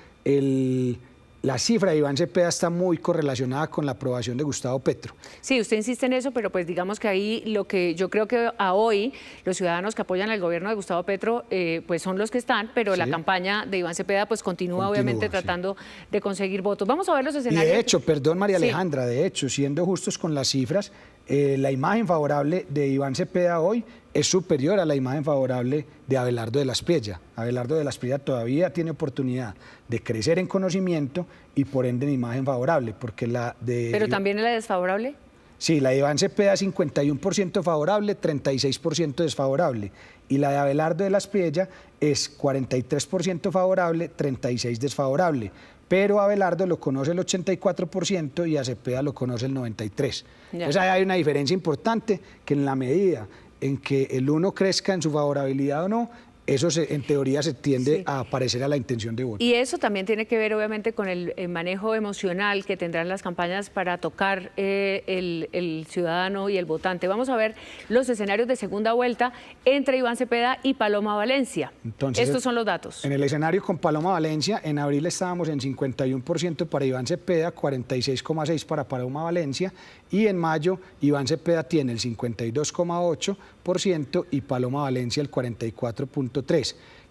la cifra de Iván Cepeda está muy correlacionada con la aprobación de Gustavo Petro. Sí, usted insiste en eso, pero pues digamos que ahí lo que yo creo que a hoy los ciudadanos que apoyan al gobierno de Gustavo Petro pues son los que están, pero sí, la campaña de Iván Cepeda pues continúa obviamente tratando de conseguir votos. Vamos a ver los escenarios. Y de hecho, perdón María Alejandra, de hecho, siendo justos con las cifras, la imagen favorable de Iván Cepeda hoy es superior a la imagen favorable de Abelardo de la Espriella. Abelardo de la Espriella todavía tiene oportunidad de crecer en conocimiento y por ende en imagen favorable, porque la de... ¿Pero también la desfavorable? Sí, la de Iván Cepeda 51% favorable, 36% desfavorable, y la de Abelardo de la Espriella es 43% favorable, 36% desfavorable. Pero Abelardo lo conoce el 84% y a Cepeda lo conoce el 93%. Entonces hay una diferencia importante, que en la medida en que el uno crezca en su favorabilidad o no, eso en teoría se tiende a parecer a la intención de voto. Y eso también tiene que ver obviamente con el manejo emocional que tendrán las campañas para tocar el ciudadano y el votante. Vamos a ver los escenarios de segunda vuelta entre Iván Cepeda y Paloma Valencia. Entonces, estos son los datos. En el escenario con Paloma Valencia, en abril estábamos en 51% para Iván Cepeda, 46,6% para Paloma Valencia, y en mayo Iván Cepeda tiene el 52,8% y Paloma Valencia el 44,3%.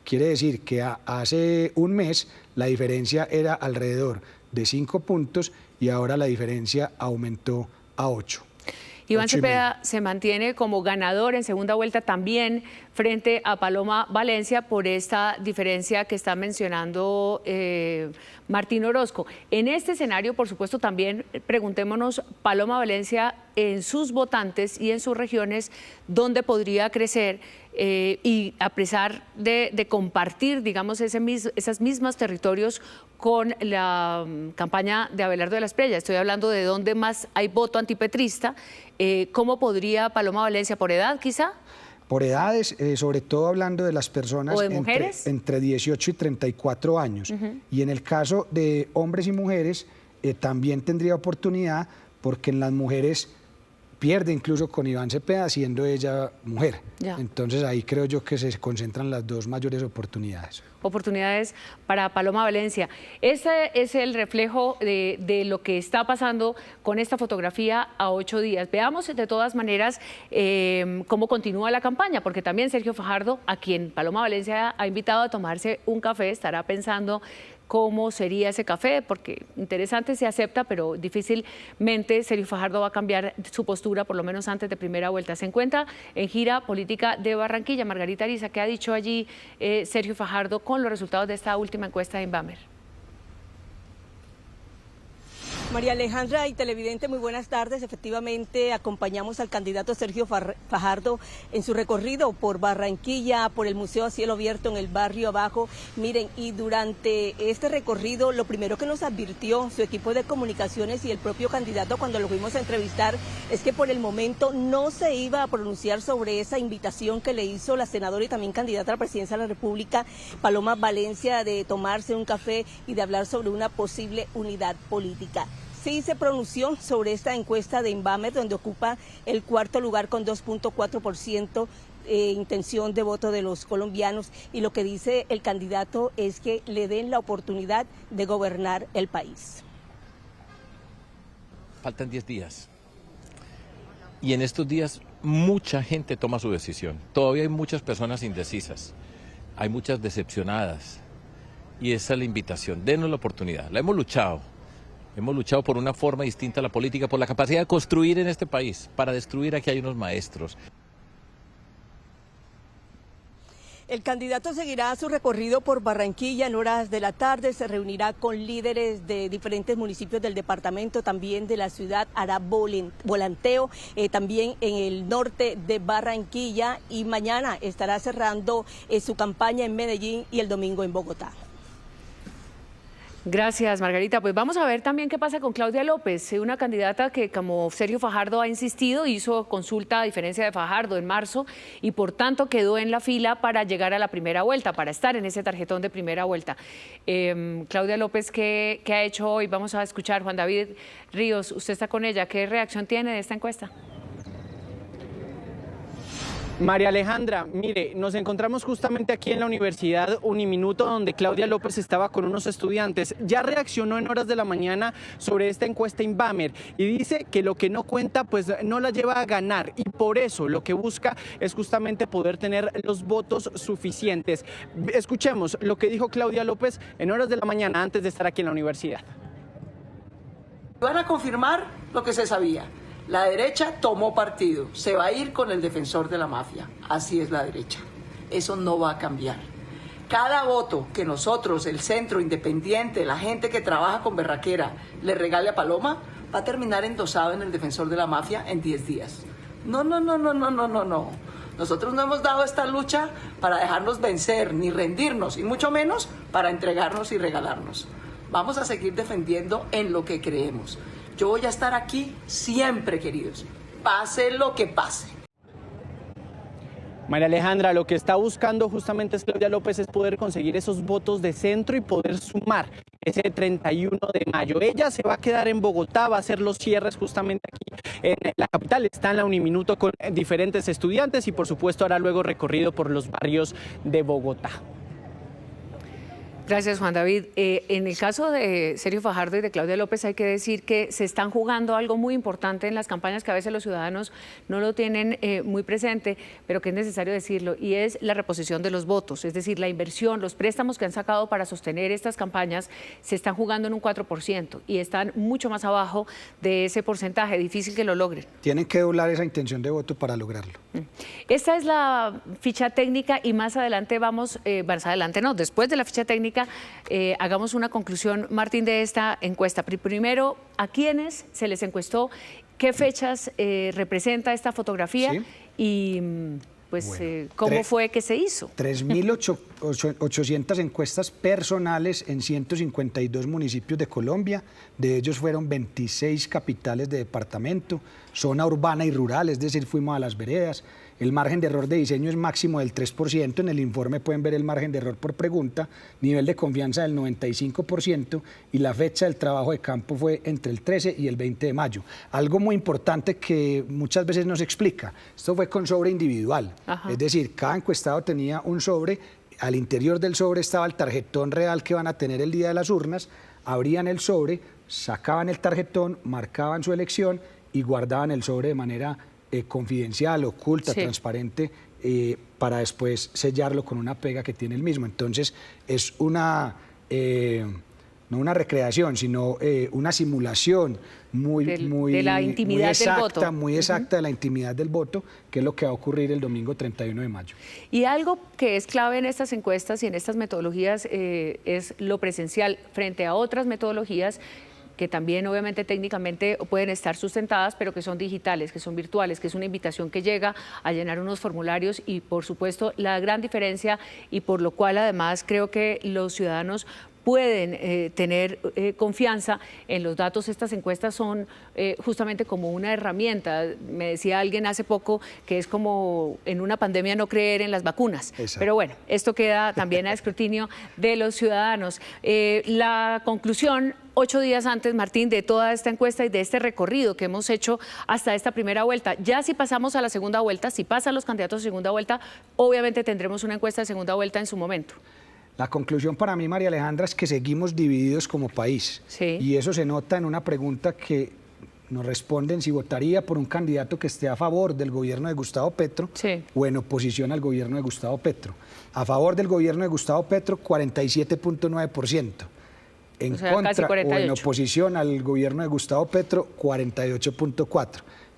Quiere decir que hace un mes la diferencia era alrededor de 5 puntos y ahora la diferencia aumentó a 8. Iván Cepeda se mantiene como ganador en segunda vuelta también frente a Paloma Valencia por esta diferencia que está mencionando Martín Orozco. En este escenario, por supuesto, también preguntémonos, Paloma Valencia en sus votantes y en sus regiones, ¿dónde podría crecer? Y a pesar de compartir, digamos, esas mismas territorios con la campaña de Abelardo de la Espriella. Estoy hablando de dónde más hay voto antipetrista. ¿Cómo podría Paloma Valencia? ¿Por edad, quizá? Por edades, sobre todo hablando de las personas ¿o de mujeres? Entre 18 y 34 años. Y en el caso de hombres y mujeres, también tendría oportunidad, porque en las mujeres pierde incluso con Iván Cepeda, siendo ella mujer. Entonces ahí creo yo que se concentran las dos mayores oportunidades. Oportunidades para Paloma Valencia. Ese es el reflejo de lo que está pasando con esta fotografía a 8 días. Veamos de todas maneras cómo continúa la campaña, porque también Sergio Fajardo, a quien Paloma Valencia ha invitado a tomarse un café, estará pensando cómo sería ese café, porque interesante se acepta, pero difícilmente Sergio Fajardo va a cambiar su postura, por lo menos antes de primera vuelta. Se encuentra en gira política de Barranquilla. Margarita Ariza, ¿qué ha dicho allí Sergio Fajardo con los resultados de esta última encuesta de Inbamer? María Alejandra y televidente, muy buenas tardes. Efectivamente, acompañamos al candidato Sergio Fajardo en su recorrido por Barranquilla, por el Museo a Cielo Abierto en el barrio Abajo. Miren, y durante este recorrido, lo primero que nos advirtió su equipo de comunicaciones y el propio candidato cuando lo fuimos a entrevistar es que por el momento no se iba a pronunciar sobre esa invitación que le hizo la senadora y también candidata a la presidencia de la República, Paloma Valencia, de tomarse un café y de hablar sobre una posible unidad política. Sí se pronunció sobre esta encuesta de Inbamer, donde ocupa el cuarto lugar con 2,4% intención de voto de los colombianos, y lo que dice el candidato es que le den la oportunidad de gobernar el país. Faltan 10 días y en estos días mucha gente toma su decisión. Todavía hay muchas personas indecisas, hay muchas decepcionadas, y esa es la invitación. Denos la oportunidad. La hemos luchado por una forma distinta a la política, por la capacidad de construir en este país. Para destruir, aquí hay unos maestros. El candidato seguirá su recorrido por Barranquilla en horas de la tarde, se reunirá con líderes de diferentes municipios del departamento, también de la ciudad, hará volanteo también en el norte de Barranquilla y mañana estará cerrando su campaña en Medellín y el domingo en Bogotá. Gracias, Margarita. Pues vamos a ver también qué pasa con Claudia López, una candidata que, como Sergio Fajardo ha insistido, hizo consulta a diferencia de Fajardo en marzo y por tanto quedó en la fila para llegar a la primera vuelta, para estar en ese tarjetón de primera vuelta. Claudia López, ¿qué ha hecho hoy? Vamos a escuchar. Juan David Ríos, usted está con ella. ¿Qué reacción tiene de esta encuesta? María Alejandra, mire, nos encontramos justamente aquí en la Universidad Uniminuto, donde Claudia López estaba con unos estudiantes. Ya reaccionó en horas de la mañana sobre esta encuesta Inbamer y dice que lo que no cuenta pues no la lleva a ganar y por eso lo que busca es justamente poder tener los votos suficientes. Escuchemos lo que dijo Claudia López en horas de la mañana antes de estar aquí en la universidad. Van a confirmar lo que se sabía. La derecha tomó partido, se va a ir con el defensor de la mafia, así es la derecha, eso no va a cambiar. Cada voto que nosotros, el centro independiente, la gente que trabaja con berraquera, le regale a Paloma, va a terminar endosado en el defensor de la mafia en 10 días. No. Nosotros no hemos dado esta lucha para dejarnos vencer, ni rendirnos, y mucho menos para entregarnos y regalarnos. Vamos a seguir defendiendo en lo que creemos. Yo voy a estar aquí siempre, queridos, pase lo que pase. María Alejandra, lo que está buscando justamente es Claudia López es poder conseguir esos votos de centro y poder sumar ese 31 de mayo. Ella se va a quedar en Bogotá, va a hacer los cierres justamente aquí en la capital. Está en la Uniminuto con diferentes estudiantes y por supuesto hará luego recorrido por los barrios de Bogotá. Gracias, Juan David. En el caso de Sergio Fajardo y de Claudia López hay que decir que se están jugando algo muy importante en las campañas que a veces los ciudadanos no lo tienen muy presente, pero que es necesario decirlo, y es la reposición de los votos, es decir, la inversión, los préstamos que han sacado para sostener estas campañas se están jugando en un 4% y están mucho más abajo de ese porcentaje, difícil que lo logren. Tienen que doblar esa intención de voto para lograrlo. Esta es la ficha técnica y más adelante después de la ficha técnica hagamos una conclusión, Martín, de esta encuesta. Primero, ¿a quiénes se les encuestó? ¿Qué fechas representa esta fotografía? ¿Sí? Y pues, bueno, ¿cómo fue que se hizo? 3.800 encuestas personales en 152 municipios de Colombia. De ellos fueron 26 capitales de departamento, zona urbana y rural, es decir, fuimos a las veredas. El margen de error de diseño es máximo del 3%, en el informe pueden ver el margen de error por pregunta, nivel de confianza del 95% y la fecha del trabajo de campo fue entre el 13 y el 20 de mayo. Algo muy importante que muchas veces no se explica, esto fue con sobre individual, es decir, cada encuestado tenía un sobre, al interior del sobre estaba el tarjetón real que van a tener el día de las urnas, abrían el sobre, sacaban el tarjetón, marcaban su elección y guardaban el sobre de manera confidencial, oculta, transparente, para después sellarlo con una pega que tiene el mismo. Entonces es una, no una recreación, sino una simulación de la intimidad del voto. Muy exacta de la intimidad del voto, que es lo que va a ocurrir el domingo 31 de mayo. Y algo que es clave en estas encuestas y en estas metodologías es lo presencial frente a otras metodologías que también obviamente técnicamente pueden estar sustentadas, pero que son digitales, que son virtuales, que es una invitación que llega a llenar unos formularios y por supuesto la gran diferencia y por lo cual además creo que los ciudadanos pueden tener confianza en los datos. Estas encuestas son justamente como una herramienta. Me decía alguien hace poco que es como en una pandemia no creer en las vacunas. Exacto. Pero bueno, esto queda también a escrutinio de los ciudadanos. La conclusión, 8 días antes, Martín, de toda esta encuesta y de este recorrido que hemos hecho hasta esta primera vuelta. Ya si pasamos a la segunda vuelta, si pasan los candidatos a segunda vuelta, obviamente tendremos una encuesta de segunda vuelta en su momento. La conclusión para mí, María Alejandra, es que seguimos divididos como país. Sí. Y eso se nota en una pregunta que nos responden si votaría por un candidato que esté a favor del gobierno de Gustavo Petro o en oposición al gobierno de Gustavo Petro. A favor del gobierno de Gustavo Petro, 47.9%. En contra o en oposición al gobierno de Gustavo Petro, 48.4%.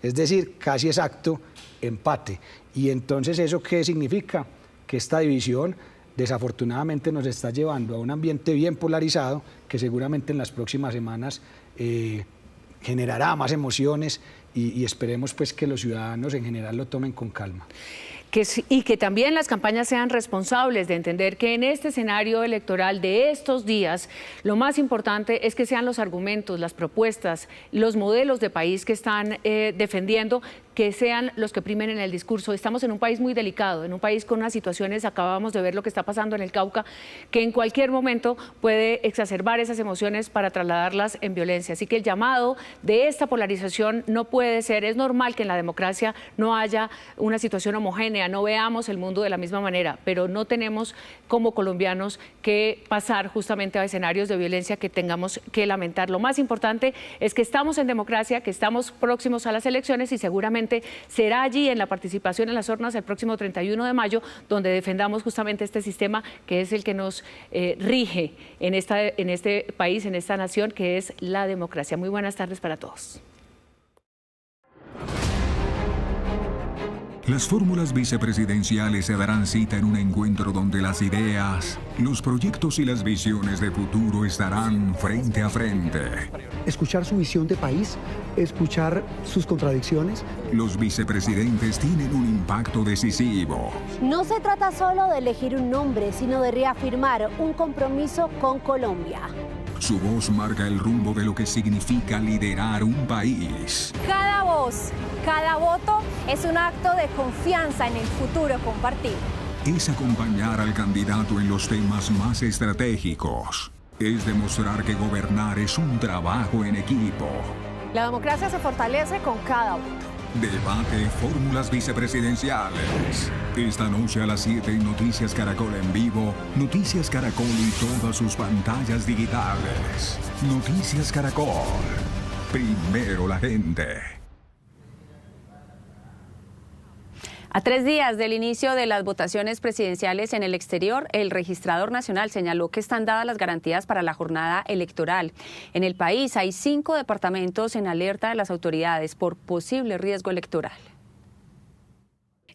Es decir, casi exacto empate. ¿Y entonces eso qué significa? que esta división desafortunadamente nos está llevando a un ambiente bien polarizado que seguramente en las próximas semanas generará más emociones y esperemos pues que los ciudadanos en general lo tomen con calma. Y que también las campañas sean responsables de entender que en este escenario electoral de estos días lo más importante es que sean los argumentos, las propuestas, los modelos de país que están defendiendo, que sean los que primen en el discurso. Estamos en un país muy delicado, en un país con unas situaciones, acabamos de ver lo que está pasando en el Cauca, que en cualquier momento puede exacerbar esas emociones para trasladarlas en violencia. Así que el llamado de esta polarización no puede ser, es normal que en la democracia no haya una situación homogénea, no veamos el mundo de la misma manera, pero no tenemos como colombianos que pasar justamente a escenarios de violencia que tengamos que lamentar. Lo más importante es que estamos en democracia, que estamos próximos a las elecciones y seguramente será allí en la participación en las urnas el próximo 31 de mayo donde defendamos justamente este sistema que es el que nos rige en este país, en esta nación, que es la democracia. Muy buenas tardes para todos. Las fórmulas vicepresidenciales se darán cita en un encuentro donde las ideas, los proyectos y las visiones de futuro estarán frente a frente. Escuchar su visión de país, escuchar sus contradicciones. Los vicepresidentes tienen un impacto decisivo. No se trata solo de elegir un nombre, sino de reafirmar un compromiso con Colombia. Su voz marca el rumbo de lo que significa liderar un país. Cada voz, cada voto es un acto de confianza en el futuro compartido. Es acompañar al candidato en los temas más estratégicos. Es demostrar que gobernar es un trabajo en equipo. La democracia se fortalece con cada voto. Debate Fórmulas Vicepresidenciales. Esta noche a las 7 en Noticias Caracol en vivo, Noticias Caracol y todas sus pantallas digitales. Noticias Caracol. Primero la gente. A 3 días del inicio de las votaciones presidenciales en el exterior, el registrador nacional señaló que están dadas las garantías para la jornada electoral. En el país hay 5 departamentos en alerta de las autoridades por posible riesgo electoral.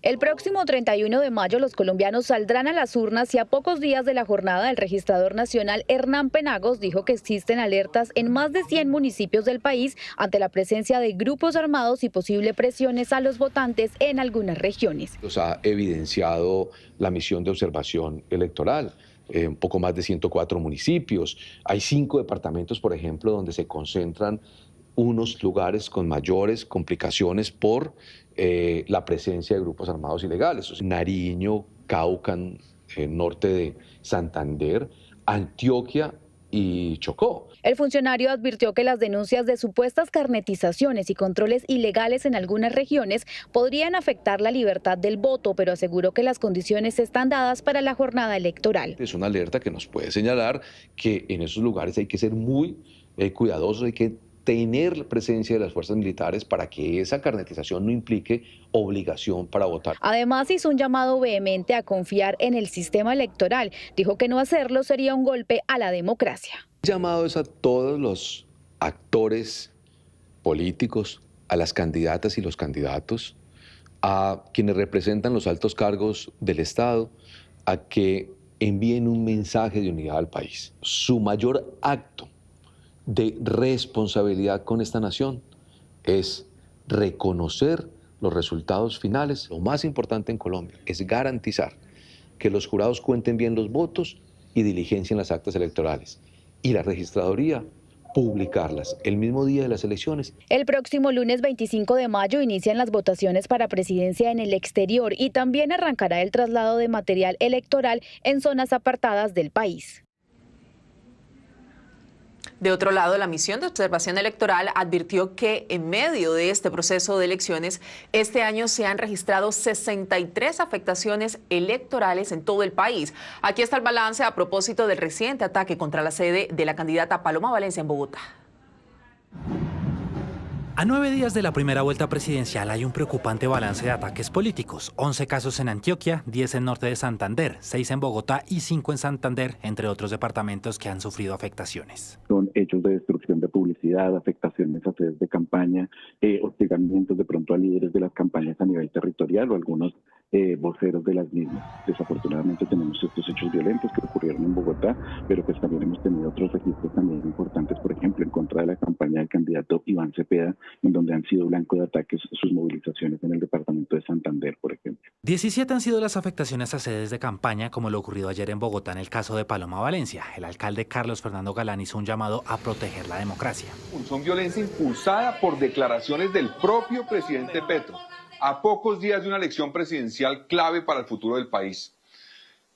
El próximo 31 de mayo los colombianos saldrán a las urnas y a pocos días de la jornada el registrador nacional Hernán Penagos dijo que existen alertas en más de 100 municipios del país ante la presencia de grupos armados y posible presiones a los votantes en algunas regiones. Nos ha evidenciado la misión de observación electoral. Un poco más de 104 municipios. Hay 5 departamentos, por ejemplo, donde se concentran unos lugares con mayores complicaciones por la presencia de grupos armados ilegales. Nariño, Cauca, norte de Santander, Antioquia y Chocó. El funcionario advirtió que las denuncias de supuestas carnetizaciones y controles ilegales en algunas regiones podrían afectar la libertad del voto, pero aseguró que las condiciones están dadas para la jornada electoral. Es una alerta que nos puede señalar que en esos lugares hay que ser muy cuidadosos, hay que tener presencia de las fuerzas militares para que esa carnetización no implique obligación para votar. Además hizo un llamado vehemente a confiar en el sistema electoral. Dijo que no hacerlo sería un golpe a la democracia. El llamado es a todos los actores políticos, a las candidatas y los candidatos, a quienes representan los altos cargos del Estado, a que envíen un mensaje de unidad al país. Su mayor acto de responsabilidad con esta nación es reconocer los resultados finales. Lo más importante en Colombia es garantizar que los jurados cuenten bien los votos y diligencien las actas electorales. Y la registraduría publicarlas el mismo día de las elecciones. El próximo lunes 25 de mayo inician las votaciones para presidencia en el exterior y también arrancará el traslado de material electoral en zonas apartadas del país. De otro lado, la misión de observación electoral advirtió que en medio de este proceso de elecciones, este año se han registrado 63 afectaciones electorales en todo el país. Aquí está el balance a propósito del reciente ataque contra la sede de la candidata Paloma Valencia en Bogotá. A 9 días de la primera vuelta presidencial hay un preocupante balance de ataques políticos. 11 casos en Antioquia, 10 en norte de Santander, 6 en Bogotá y 5 en Santander, entre otros departamentos que han sufrido afectaciones. Son hechos de destrucción de publicidad, afectaciones a sedes de campaña, hostigamientos de pronto a líderes de las campañas a nivel territorial o algunos voceros de las mismas. Desafortunadamente tenemos estos hechos violentos que ocurrieron en Bogotá, pero pues también hemos tenido otros registros también importantes, por ejemplo, en contra de la campaña del candidato Iván Cepeda, en donde han sido blanco de ataques sus movilizaciones en el departamento de Santander, por ejemplo. 17 han sido las afectaciones a sedes de campaña, como lo ocurrido ayer en Bogotá en el caso de Paloma Valencia. El alcalde Carlos Fernando Galán hizo un llamado a proteger la democracia. Son violencia impulsada por declaraciones del propio presidente Petro, a pocos días de una elección presidencial clave para el futuro del país.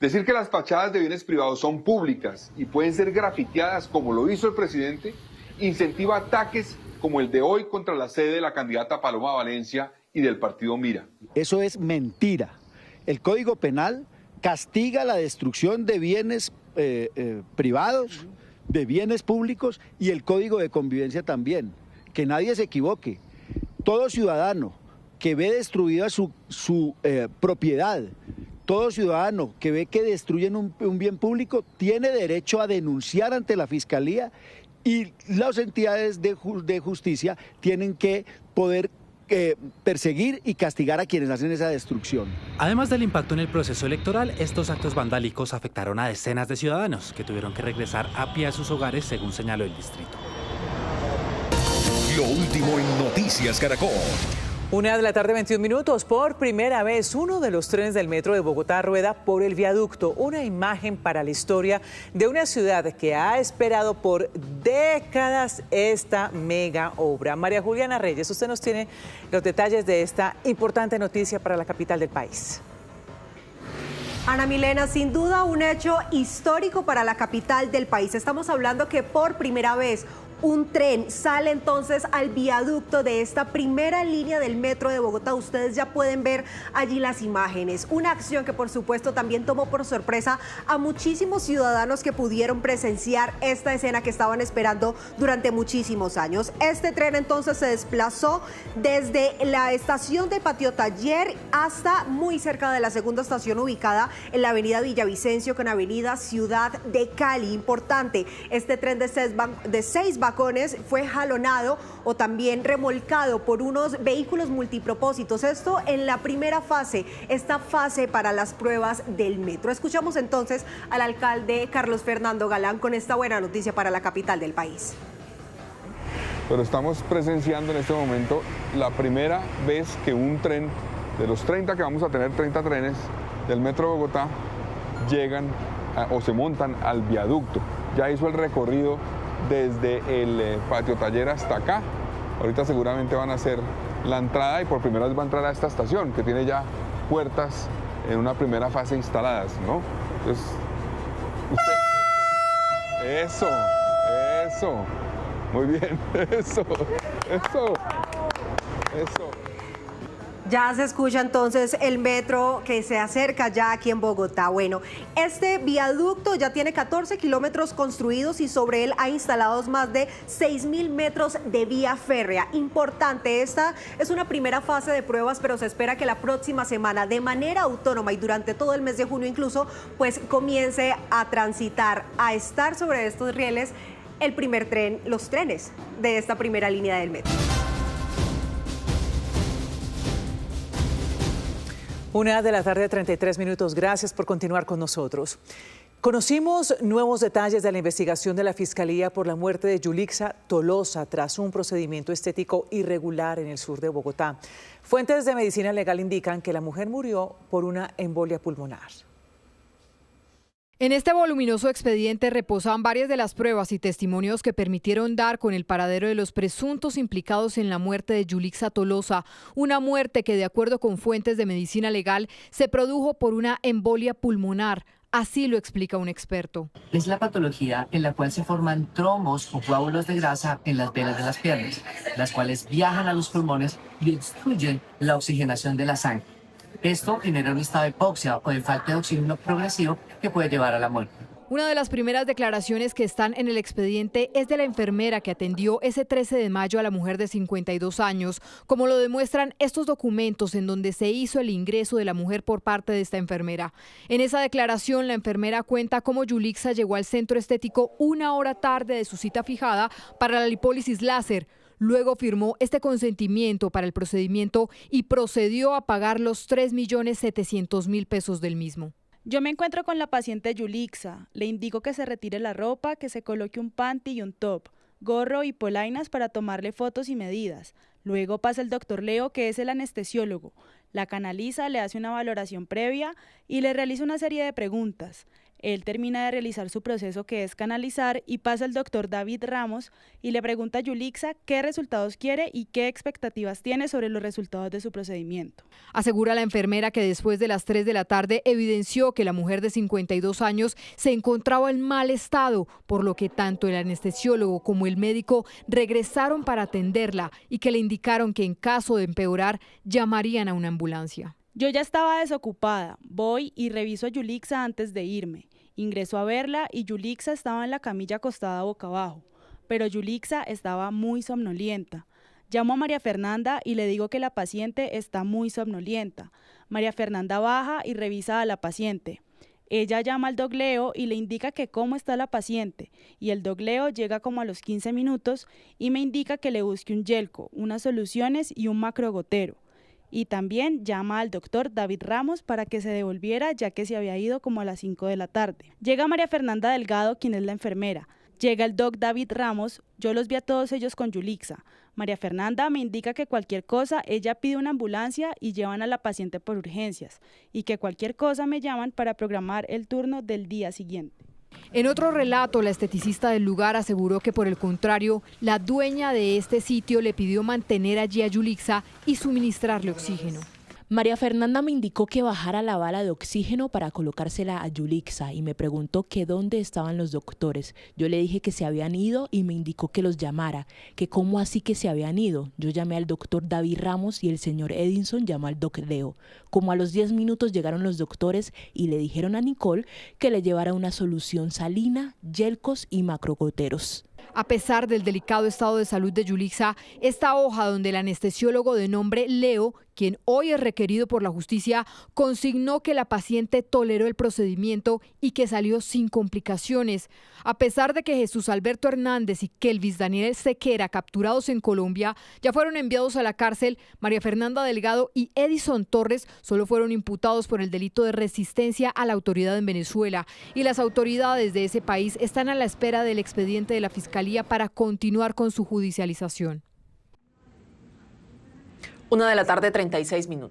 Decir que las fachadas de bienes privados son públicas y pueden ser grafiteadas como lo hizo el presidente, incentiva ataques como el de hoy contra la sede de la candidata Paloma Valencia y del partido Mira. Eso es mentira. El Código Penal castiga la destrucción de bienes privados, de bienes públicos, y el Código de Convivencia también. Que nadie se equivoque. Todo ciudadano que ve destruida su propiedad, todo ciudadano que ve que destruyen un bien público, tiene derecho a denunciar ante la Fiscalía, y las entidades de justicia tienen que poder perseguir y castigar a quienes hacen esa destrucción. Además del impacto en el proceso electoral, estos actos vandálicos afectaron a decenas de ciudadanos que tuvieron que regresar a pie a sus hogares, según señaló el distrito. Lo último en Noticias Caracol. 1:21 p.m. Por primera vez, uno de los trenes del metro de Bogotá rueda por el viaducto. Una imagen para la historia de una ciudad que ha esperado por décadas esta mega obra. María Juliana Reyes, usted nos tiene los detalles de esta importante noticia para la capital del país. Ana Milena, sin duda un hecho histórico para la capital del país. Estamos hablando que por primera vez un tren sale entonces al viaducto de esta primera línea del metro de Bogotá. Ustedes ya pueden ver allí las imágenes. Una acción que por supuesto también tomó por sorpresa a muchísimos ciudadanos que pudieron presenciar esta escena que estaban esperando durante muchísimos años. Este tren entonces se desplazó desde la estación de Patio Taller hasta muy cerca de la segunda estación ubicada en la avenida Villavicencio con avenida Ciudad de Cali. Importante, este tren de seis vagones fue jalonado o también remolcado por unos vehículos multipropósitos. Esto en la primera fase, esta fase para las pruebas del metro. Escuchamos entonces al alcalde Carlos Fernando Galán con esta buena noticia para la capital del país. Pero estamos presenciando en este momento la primera vez que un tren, de los 30 que vamos a tener, 30 trenes del metro de Bogotá, llegan o se montan al viaducto. Ya hizo el recorrido desde el Patio Taller hasta acá. Ahorita seguramente van a hacer la entrada y por primera vez va a entrar a esta estación que tiene ya puertas en una primera fase instaladas, ¿no? Entonces, eso, muy bien, eso. Ya se escucha entonces el metro que se acerca ya aquí en Bogotá. Bueno, este viaducto ya tiene 14 kilómetros construidos y sobre él ha instalados más de 6.000 metros de vía férrea. Importante, esta es una primera fase de pruebas, pero se espera que la próxima semana, de manera autónoma y durante todo el mes de junio incluso, pues comience a transitar, a estar sobre estos rieles el primer tren, los trenes de esta primera línea del metro. 1:33 p.m. Gracias por continuar con nosotros. Conocimos nuevos detalles de la investigación de la Fiscalía por la muerte de Yulixa Tolosa tras un procedimiento estético irregular en el sur de Bogotá. Fuentes de medicina legal indican que la mujer murió por una embolia pulmonar. En este voluminoso expediente reposan varias de las pruebas y testimonios que permitieron dar con el paradero de los presuntos implicados en la muerte de Yulixa Tolosa, una muerte que, de acuerdo con fuentes de medicina legal, se produjo por una embolia pulmonar. Así lo explica un experto. Es la patología en la cual se forman trombos o coágulos de grasa en las venas de las piernas, las cuales viajan a los pulmones y obstruyen la oxigenación de la sangre. Esto genera un estado de hipoxia o de falta de oxígeno progresivo que puede llevar a la muerte. Una de las primeras declaraciones que están en el expediente es de la enfermera que atendió ese 13 de mayo a la mujer de 52 años, como lo demuestran estos documentos en donde se hizo el ingreso de la mujer por parte de esta enfermera. En esa declaración, la enfermera cuenta cómo Yulixa llegó al centro estético 1 hora tarde de su cita fijada para la lipólisis láser. Luego firmó este consentimiento para el procedimiento y procedió a pagar los 3.700.000 pesos del mismo. Yo me encuentro con la paciente Yulixa. Le indico que se retire la ropa, que se coloque un panty y un top, gorro y polainas para tomarle fotos y medidas. Luego pasa el doctor Leo, que es el anestesiólogo. La canaliza, le hace una valoración previa y le realiza una serie de preguntas. Él termina de realizar su proceso, que es canalizar, y pasa el doctor David Ramos y le pregunta a Yulixa qué resultados quiere y qué expectativas tiene sobre los resultados de su procedimiento. Asegura la enfermera que después de las 3 de la tarde evidenció que la mujer de 52 años se encontraba en mal estado, por lo que tanto el anestesiólogo como el médico regresaron para atenderla y que le indicaron que en caso de empeorar llamarían a una ambulancia. Yo ya estaba desocupada, voy y reviso a Yulixa antes de irme. Ingreso a verla y Yulixa estaba en la camilla acostada boca abajo, pero Yulixa estaba muy somnolienta. Llamo a María Fernanda y le digo que la paciente está muy somnolienta. María Fernanda baja y revisa a la paciente. Ella llama al doc Leo y le indica que cómo está la paciente, y el doc Leo llega como a los 15 minutos y me indica que le busque un yelco, unas soluciones y un macrogotero. Y también llama al doctor David Ramos para que se devolviera, ya que se había ido como a las 5 de la tarde. Llega María Fernanda Delgado, quien es la enfermera. Llega el doc David Ramos, yo los vi a todos ellos con Yulixa. María Fernanda me indica que cualquier cosa, ella pide una ambulancia y llevan a la paciente por urgencias, y que cualquier cosa me llaman para programar el turno del día siguiente. En otro relato, la esteticista del lugar aseguró que, por el contrario, la dueña de este sitio le pidió mantener allí a Yulixa y suministrarle oxígeno. María Fernanda me indicó que bajara la bala de oxígeno para colocársela a Yulixa y me preguntó que dónde estaban los doctores. Yo le dije que se habían ido y me indicó que los llamara, que cómo así que se habían ido. Yo llamé al doctor David Ramos y el señor Edinson llamó al doc Leo. Como a los 10 minutos llegaron los doctores y le dijeron a Nicole que le llevara una solución salina, yelcos y macrogoteros. A pesar del delicado estado de salud de Yulixa, esta hoja donde el anestesiólogo de nombre Leo, quien hoy es requerido por la justicia, consignó que la paciente toleró el procedimiento y que salió sin complicaciones. A pesar de que Jesús Alberto Hernández y Kelvis Daniel Sequera, capturados en Colombia, ya fueron enviados a la cárcel, María Fernanda Delgado y Edison Torres solo fueron imputados por el delito de resistencia a la autoridad en Venezuela, y las autoridades de ese país están a la espera del expediente de la Fiscalía para continuar con su judicialización. 1:36 p.m.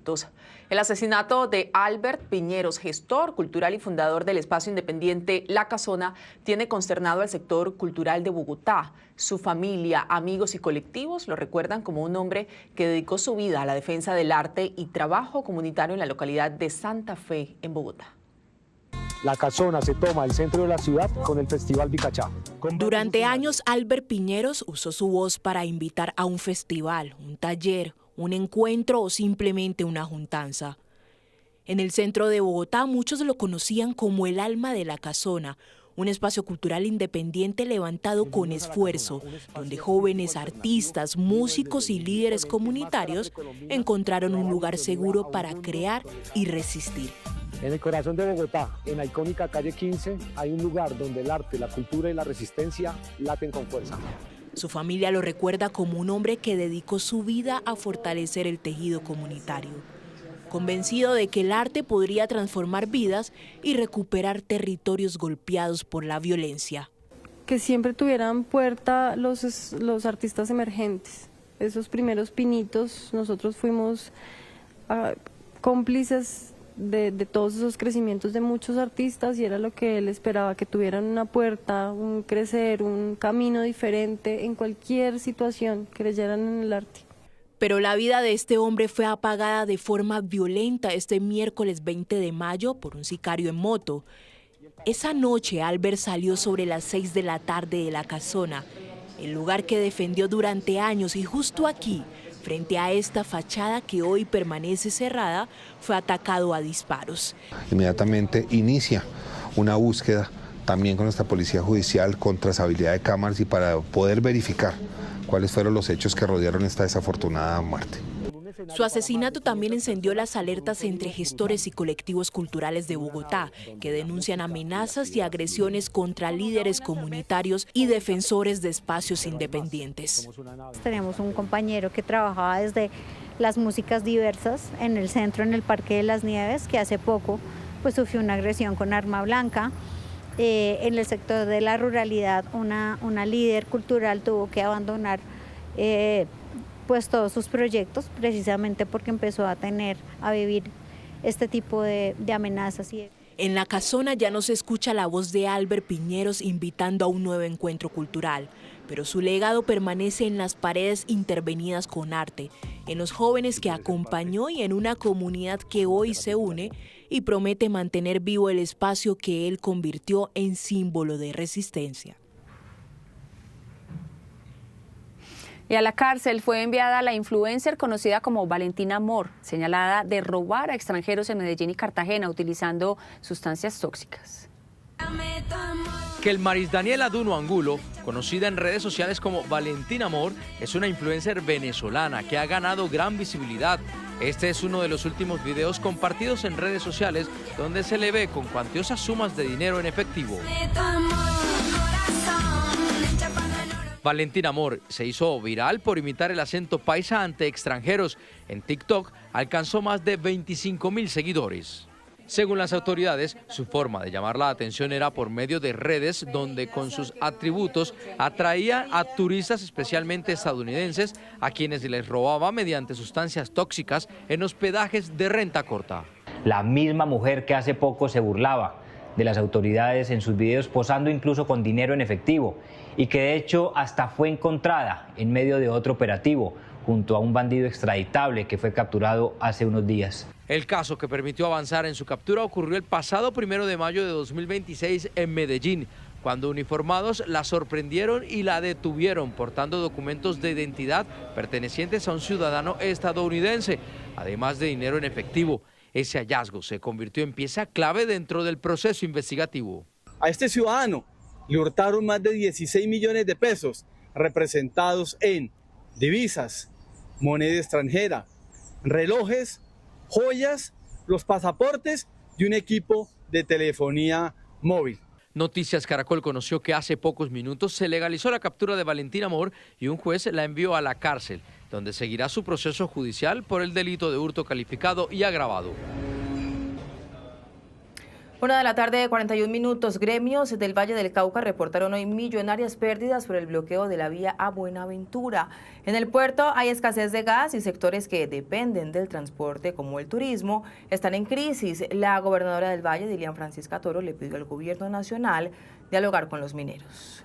El asesinato de Albert Piñeros, gestor cultural y fundador del espacio independiente La Casona, tiene consternado al sector cultural de Bogotá. Su familia, amigos y colectivos lo recuerdan como un hombre que dedicó su vida a la defensa del arte y trabajo comunitario en la localidad de Santa Fe, en Bogotá. La Casona se toma el centro de la ciudad con el Festival Bicachá. Durante años, Albert Piñeros usó su voz para invitar a un festival, un taller, un encuentro o simplemente una juntanza. En el centro de Bogotá, muchos lo conocían como el alma de La Casona, un espacio cultural independiente levantado con esfuerzo, donde jóvenes artistas, músicos y líderes comunitarios encontraron un lugar seguro para crear y resistir. En el corazón de Bogotá, en la icónica calle 15, hay un lugar donde el arte, la cultura y la resistencia laten con fuerza. Su familia lo recuerda como un hombre que dedicó su vida a fortalecer el tejido comunitario, convencido de que el arte podría transformar vidas y recuperar territorios golpeados por la violencia. Que siempre tuvieran puerta los artistas emergentes, esos primeros pinitos. Nosotros fuimos cómplices de todos esos crecimientos de muchos artistas, y era lo que él esperaba, que tuvieran una puerta, un crecer, un camino diferente en cualquier situación, creyeran en el arte. Pero la vida de este hombre fue apagada de forma violenta este miércoles 20 de mayo por un sicario en moto. Esa noche Albert salió sobre las 6 de la tarde de La Casona, el lugar que defendió durante años, y justo aquí, frente a esta fachada que hoy permanece cerrada, fue atacado a disparos. Inmediatamente inicia una búsqueda también con nuestra policía judicial con trazabilidad de cámaras y para poder verificar cuáles fueron los hechos que rodearon esta desafortunada muerte. Su asesinato también encendió las alertas entre gestores y colectivos culturales de Bogotá, que denuncian amenazas y agresiones contra líderes comunitarios y defensores de espacios independientes. Tenemos un compañero que trabajaba desde las músicas diversas en el centro, en el Parque de las Nieves, que hace poco pues sufrió una agresión con arma blanca. En el sector de la ruralidad, una líder cultural tuvo que abandonar pues todos sus proyectos, precisamente porque empezó a vivir este tipo de amenazas. En la casona ya no se escucha la voz de Albert Piñeros invitando a un nuevo encuentro cultural, pero su legado permanece en las paredes intervenidas con arte, en los jóvenes que acompañó y en una comunidad que hoy se une y promete mantener vivo el espacio que él convirtió en símbolo de resistencia. Y a la cárcel fue enviada la influencer conocida como Valentina Amor, señalada de robar a extranjeros en Medellín y Cartagena utilizando sustancias tóxicas. Kelmaris Daniela Duno Angulo, conocida en redes sociales como Valentina Amor, es una influencer venezolana que ha ganado gran visibilidad. Este es uno de los últimos videos compartidos en redes sociales donde se le ve con cuantiosas sumas de dinero en efectivo. Valentina Amor se hizo viral por imitar el acento paisa ante extranjeros. En TikTok alcanzó más de 25.000 seguidores. Según las autoridades, su forma de llamar la atención era por medio de redes donde con sus atributos atraía a turistas, especialmente estadounidenses, a quienes les robaba mediante sustancias tóxicas en hospedajes de renta corta. La misma mujer que hace poco se burlaba de las autoridades en sus videos, posando incluso con dinero en efectivo, y que de hecho hasta fue encontrada en medio de otro operativo junto a un bandido extraditable que fue capturado hace unos días. El caso que permitió avanzar en su captura ocurrió el pasado 1 de mayo de 2026 en Medellín, cuando uniformados la sorprendieron y la detuvieron portando documentos de identidad pertenecientes a un ciudadano estadounidense, además de dinero en efectivo. Ese hallazgo se convirtió en pieza clave dentro del proceso investigativo. A este ciudadano le hurtaron más de 16 millones de pesos representados en divisas, moneda extranjera, relojes, joyas, los pasaportes y un equipo de telefonía móvil. Noticias Caracol conoció que hace pocos minutos se legalizó la captura de Valentina Amor y un juez la envió a la cárcel, donde seguirá su proceso judicial por el delito de hurto calificado y agravado. 1:41 p.m. Gremios del Valle del Cauca reportaron hoy millonarias pérdidas por el bloqueo de la vía a Buenaventura. En el puerto hay escasez de gas y sectores que dependen del transporte, como el turismo, están en crisis. La gobernadora del Valle, Dilian Francisca Toro, le pidió al gobierno nacional dialogar con los mineros.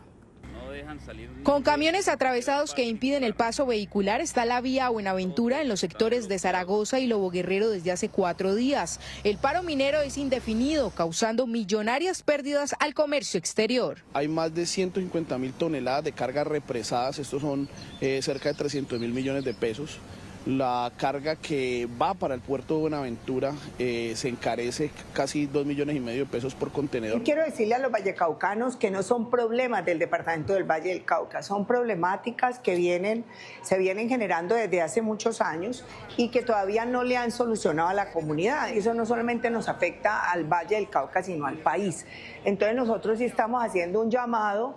Con camiones atravesados que impiden el paso vehicular está la vía a Buenaventura en los sectores de Zaragoza y Lobo Guerrero desde hace 4 días. El paro minero es indefinido, causando millonarias pérdidas al comercio exterior. Hay más de 150.000 toneladas de cargas represadas, estos son cerca de 300.000 millones de pesos. La carga que va para el puerto de Buenaventura se encarece casi 2,5 millones de pesos por contenedor. Quiero decirle a los vallecaucanos que no son problemas del departamento del Valle del Cauca, son problemáticas que se vienen generando desde hace muchos años y que todavía no le han solucionado a la comunidad. Y eso no solamente nos afecta al Valle del Cauca, sino al país. Entonces nosotros sí estamos haciendo un llamado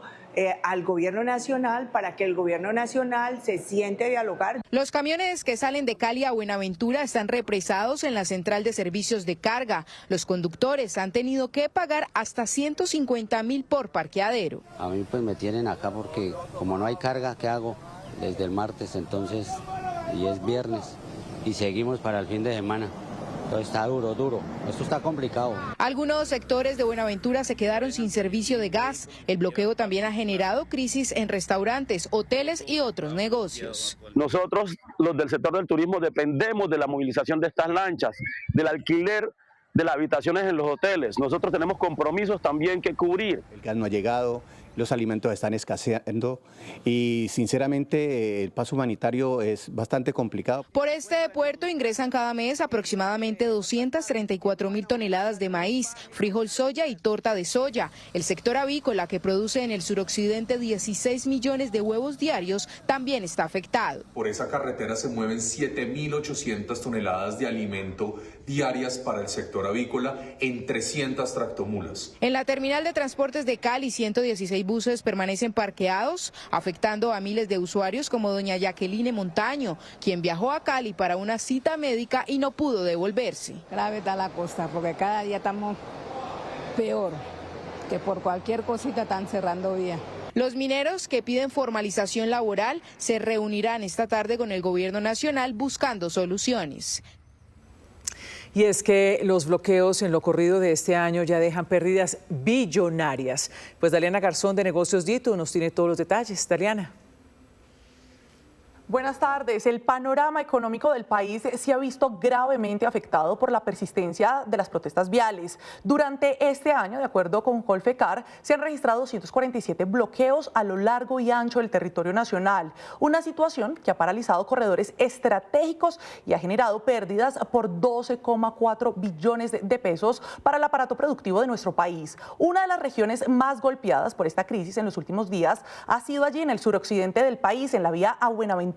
al gobierno nacional para que el gobierno nacional se siente a dialogar. Los camiones que salen de Cali a Buenaventura están represados en la central de servicios de carga. Los conductores han tenido que pagar hasta 150.000 por parqueadero. A mí pues me tienen acá porque como no hay carga, ¿qué hago? Desde el martes entonces, y es viernes, y seguimos para el fin de semana. Entonces está duro, esto está complicado. Algunos sectores de Buenaventura se quedaron sin servicio de gas. El bloqueo también ha generado crisis en restaurantes, hoteles y otros negocios. Nosotros, los del sector del turismo, dependemos de la movilización de estas lanchas, del alquiler de las habitaciones en los hoteles. Nosotros tenemos compromisos también que cubrir. El gas no ha llegado, los alimentos están escaseando y sinceramente el paso humanitario es bastante complicado. Por este puerto ingresan cada mes aproximadamente 234.000 toneladas de maíz, frijol, soya y torta de soya. El sector avícola, que produce en el suroccidente 16 millones de huevos diarios, también está afectado. Por esa carretera se mueven 7.800 toneladas de alimento diarias para el sector avícola en 300 tractomulas. En la terminal de transportes de Cali, 116 buses permanecen parqueados, afectando a miles de usuarios como doña Jacqueline Montaño, quien viajó a Cali para una cita médica y no pudo devolverse. Grave está la cosa, porque cada día estamos peor, que por cualquier cosita están cerrando vías. Los mineros, que piden formalización laboral, se reunirán esta tarde con el gobierno nacional buscando soluciones. Y es que los bloqueos en lo corrido de este año ya dejan pérdidas billonarias. Pues Daliana Garzón de Negocios Dito nos tiene todos los detalles. Daliana. Buenas tardes. El panorama económico del país se ha visto gravemente afectado por la persistencia de las protestas viales. Durante este año, de acuerdo con Colfecar, se han registrado 247 bloqueos a lo largo y ancho del territorio nacional. Una situación que ha paralizado corredores estratégicos y ha generado pérdidas por 12,4 billones de pesos para el aparato productivo de nuestro país. Una de las regiones más golpeadas por esta crisis en los últimos días ha sido allí en el suroccidente del país, en la vía a Buenaventura,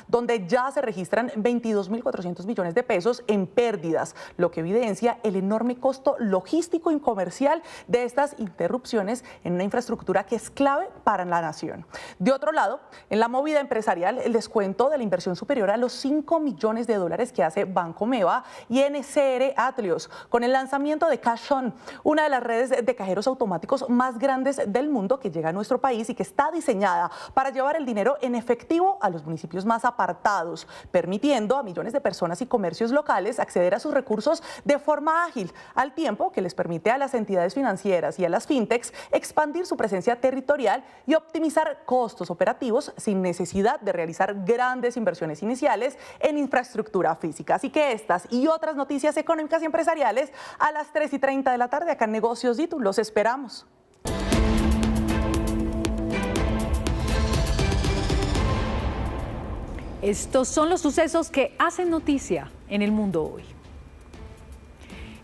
donde ya se registran 22.400 millones de pesos en pérdidas, lo que evidencia el enorme costo logístico y comercial de estas interrupciones en una infraestructura que es clave para la nación. De otro lado, en la movida empresarial, el descuento de la inversión superior a los 5 millones de dólares que hace Banco Meva y NCR Atleos, con el lanzamiento de Cash On, una de las redes de cajeros automáticos más grandes del mundo que llega a nuestro país y que está diseñada para llevar el dinero en efectivo a los municipios más apartados, permitiendo a millones de personas y comercios locales acceder a sus recursos de forma ágil, al tiempo que les permite a las entidades financieras y a las fintechs expandir su presencia territorial y optimizar costos operativos sin necesidad de realizar grandes inversiones iniciales en infraestructura física. Así que estas y otras noticias económicas y empresariales a las 3:30 de la tarde acá en Negocios Dito. Los esperamos. Estos son los sucesos que hacen noticia en el mundo hoy.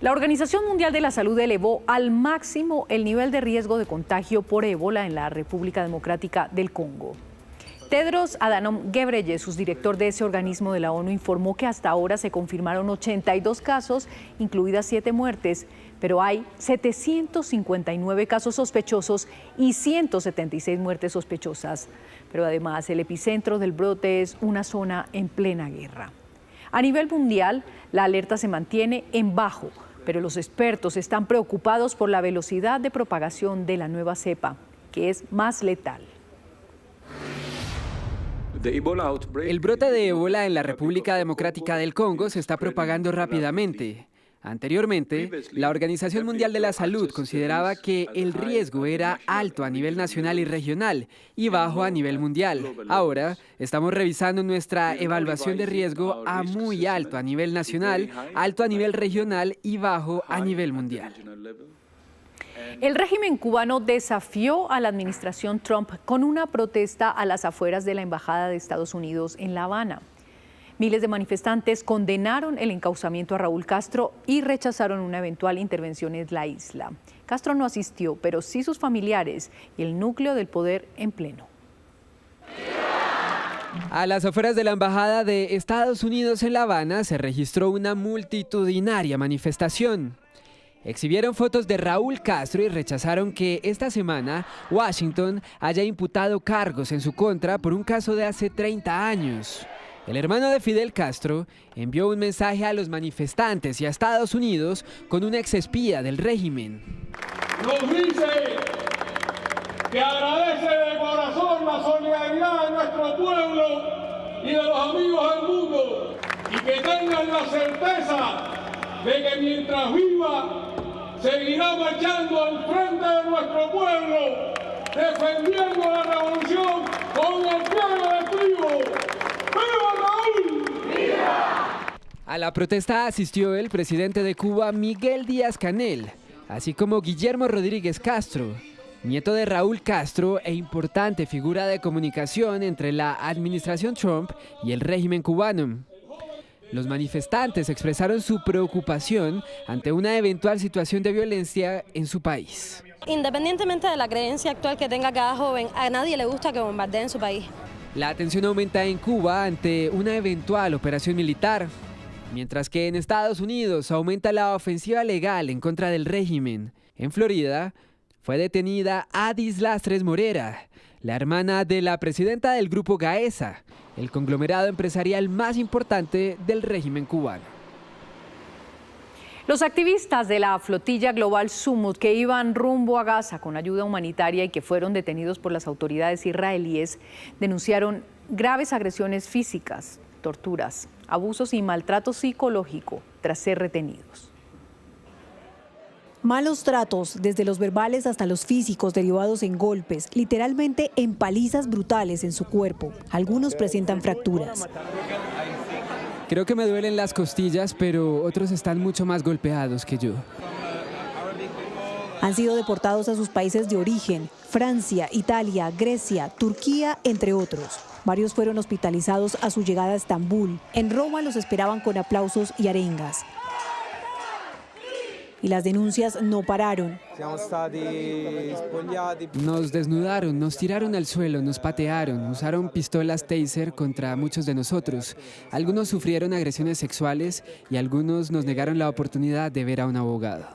La Organización Mundial de la Salud elevó al máximo el nivel de riesgo de contagio por ébola en la República Democrática del Congo. Tedros Adhanom Ghebreyesus, director de ese organismo de la ONU, informó que hasta ahora se confirmaron 82 casos, incluidas 7 muertes, pero hay 759 casos sospechosos y 176 muertes sospechosas. Pero además el epicentro del brote es una zona en plena guerra. A nivel mundial, la alerta se mantiene en bajo, pero los expertos están preocupados por la velocidad de propagación de la nueva cepa, que es más letal. El brote de ébola en la República Democrática del Congo se está propagando rápidamente. Anteriormente, la Organización Mundial de la Salud consideraba que el riesgo era alto a nivel nacional y regional y bajo a nivel mundial. Ahora, estamos revisando nuestra evaluación de riesgo a muy alto a nivel nacional, alto a nivel regional y bajo a nivel mundial. El régimen cubano desafió a la administración Trump con una protesta a las afueras de la Embajada de Estados Unidos en La Habana. Miles de manifestantes condenaron el encauzamiento a Raúl Castro y rechazaron una eventual intervención en la isla. Castro no asistió, pero sí sus familiares y el núcleo del poder en pleno. A las afueras de la Embajada de Estados Unidos en La Habana se registró una multitudinaria manifestación. Exhibieron fotos de Raúl Castro y rechazaron que esta semana Washington haya imputado cargos en su contra por un caso de hace 30 años. El hermano de Fidel Castro envió un mensaje a los manifestantes y a Estados Unidos con una exespía del régimen. Nos dice que agradece de corazón la solidaridad de nuestro pueblo y de los amigos del mundo y que tengan la certeza de que mientras viva seguirá marchando al frente de nuestro pueblo, defendiendo la revolución con el pie de estribo. ¡Viva Raúl! ¡Viva! A la protesta asistió el presidente de Cuba, Miguel Díaz-Canel, así como Guillermo Rodríguez Castro. nieto de Raúl Castro e importante figura de comunicación entre la administración Trump y el régimen cubano. Los manifestantes expresaron su preocupación ante una eventual situación de violencia en su país. Independientemente de la creencia actual que tenga cada joven, a nadie le gusta que bombardeen su país. La tensión aumenta en Cuba ante una eventual operación militar, mientras que en Estados Unidos aumenta la ofensiva legal en contra del régimen. En Florida fue detenida Adis Lastres Morera, la hermana de la presidenta del grupo Gaesa, el conglomerado empresarial más importante del régimen cubano. Los activistas de la flotilla Global Sumut que iban rumbo a Gaza con ayuda humanitaria y que fueron detenidos por las autoridades israelíes denunciaron graves agresiones físicas, torturas, abusos y maltrato psicológico tras ser retenidos. Malos tratos, desde los verbales hasta los físicos derivados en golpes, literalmente en palizas brutales en su cuerpo. Algunos presentan fracturas. Creo que me duelen las costillas, pero otros están mucho más golpeados que yo. Han sido deportados a sus países de origen, Francia, Italia, Grecia, Turquía, entre otros. Varios fueron hospitalizados a su llegada a Estambul. En Roma los esperaban con aplausos y arengas. Y las denuncias no pararon. Nos desnudaron, nos tiraron al suelo, nos patearon, usaron pistolas Taser contra muchos de nosotros. Algunos sufrieron agresiones sexuales y algunos nos negaron la oportunidad de ver a un abogado.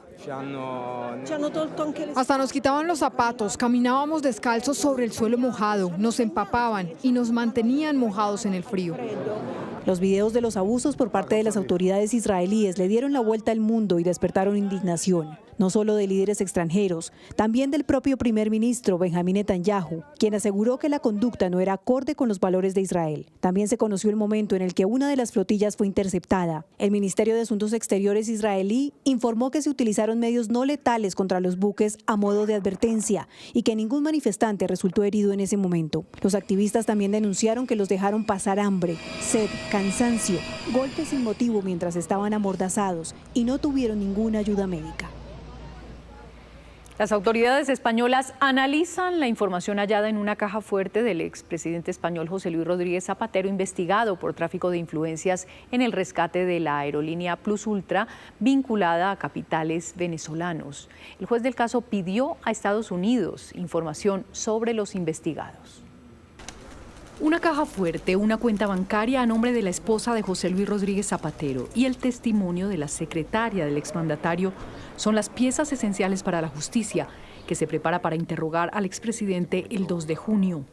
Hasta nos quitaban los zapatos, caminábamos descalzos sobre el suelo mojado, nos empapaban y nos mantenían mojados en el frío. Los videos de los abusos por parte de las autoridades israelíes le dieron la vuelta al mundo y despertaron indignación, no solo de líderes extranjeros, también del propio primer ministro Benjamín Netanyahu, quien aseguró que la conducta no era acorde con los valores de Israel. También se conoció el momento en el que una de las flotillas fue interceptada. El Ministerio de Asuntos Exteriores israelí informó que se utilizaron medios no letales contra los buques a modo de advertencia y que ningún manifestante resultó herido en ese momento. Los activistas también denunciaron que los dejaron pasar hambre, sed, cansancio, golpes sin motivo mientras estaban amordazados y no tuvieron ninguna ayuda médica. Las autoridades españolas analizan la información hallada en una caja fuerte del expresidente español José Luis Rodríguez Zapatero, investigado por tráfico de influencias en el rescate de la aerolínea Plus Ultra vinculada a capitales venezolanos. El juez del caso pidió a Estados Unidos información sobre los investigados. Una caja fuerte, una cuenta bancaria a nombre de la esposa de José Luis Rodríguez Zapatero y el testimonio de la secretaria del exmandatario son las piezas esenciales para la justicia, que se prepara para interrogar al expresidente el 2 de junio.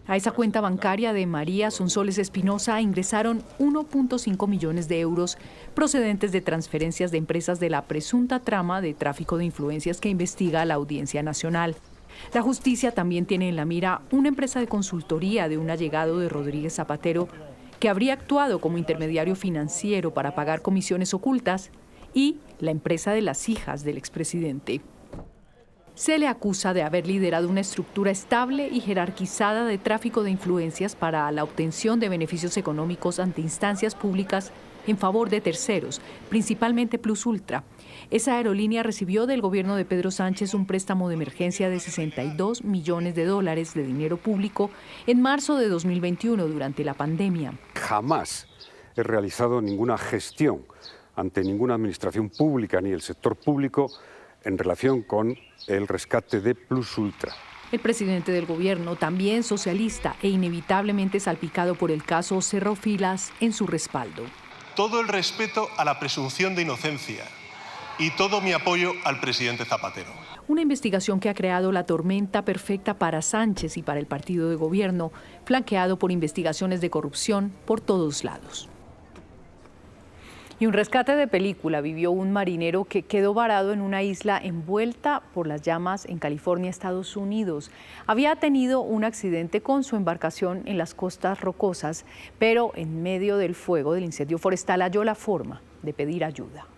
A esa cuenta bancaria de María Sonsoles Espinosa ingresaron 1.5 millones de euros procedentes de transferencias de empresas de la presunta trama de tráfico de influencias que investiga la Audiencia Nacional. La justicia también tiene en la mira una empresa de consultoría de un allegado de Rodríguez Zapatero que habría actuado como intermediario financiero para pagar comisiones ocultas y la empresa de las hijas del expresidente. Se le acusa de haber liderado una estructura estable y jerarquizada de tráfico de influencias para la obtención de beneficios económicos ante instancias públicas en favor de terceros, principalmente Plus Ultra. Esa aerolínea recibió del gobierno de Pedro Sánchez un préstamo de emergencia de $62 millones de dinero público en marzo de 2021 durante la pandemia. Jamás he realizado ninguna gestión ante ninguna administración pública ni el sector público en relación con el rescate de Plus Ultra. El presidente del gobierno, también socialista e inevitablemente salpicado por el caso, cerró filas en su respaldo. Todo el respeto a la presunción de inocencia y todo mi apoyo al presidente Zapatero. Una investigación que ha creado la tormenta perfecta para Sánchez y para el partido de gobierno, flanqueado por investigaciones de corrupción por todos lados. Y un rescate de película vivió un marinero que quedó varado en una isla envuelta por las llamas en California, Estados Unidos. Había tenido un accidente con su embarcación en las costas rocosas, pero en medio del fuego del incendio forestal halló la forma de pedir ayuda.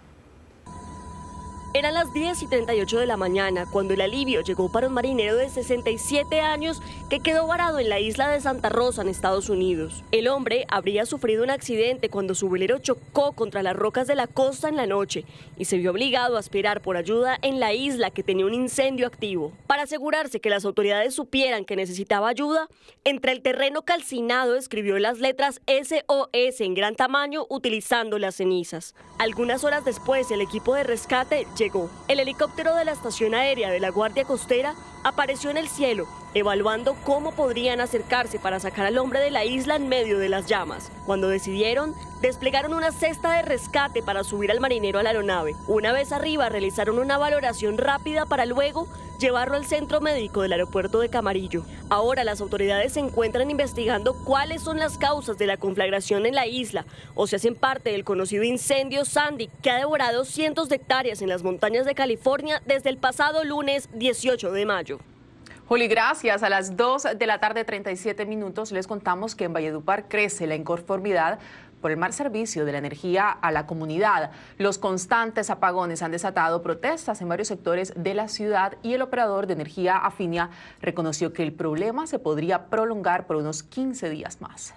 Eran las 10:38 de la mañana cuando el alivio llegó para un marinero de 67 años que quedó varado en la isla de Santa Rosa, en Estados Unidos. El hombre habría sufrido un accidente cuando su velero chocó contra las rocas de la costa en la noche y se vio obligado a esperar por ayuda en la isla que tenía un incendio activo. Para asegurarse que las autoridades supieran que necesitaba ayuda, entre el terreno calcinado escribió las letras SOS en gran tamaño utilizando las cenizas. Algunas horas después, el equipo de rescate llegó. El helicóptero de la estación aérea de la Guardia Costera apareció en el cielo, evaluando cómo podrían acercarse para sacar al hombre de la isla en medio de las llamas. Cuando decidieron, desplegaron una cesta de rescate para subir al marinero a la aeronave. Una vez arriba, realizaron una valoración rápida para luego llevarlo al centro médico del aeropuerto de Camarillo. Ahora las autoridades se encuentran investigando cuáles son las causas de la conflagración en la isla o si hacen parte del conocido incendio Sandy, que ha devorado cientos de hectáreas en las montañas de California desde el pasado lunes 18 de mayo. Juli, gracias. A las 2:37 p.m. les contamos que en Valledupar crece la inconformidad por el mal servicio de la energía a la comunidad. Los constantes apagones han desatado protestas en varios sectores de la ciudad y el operador de energía Afinia reconoció que el problema se podría prolongar por unos 15 días más.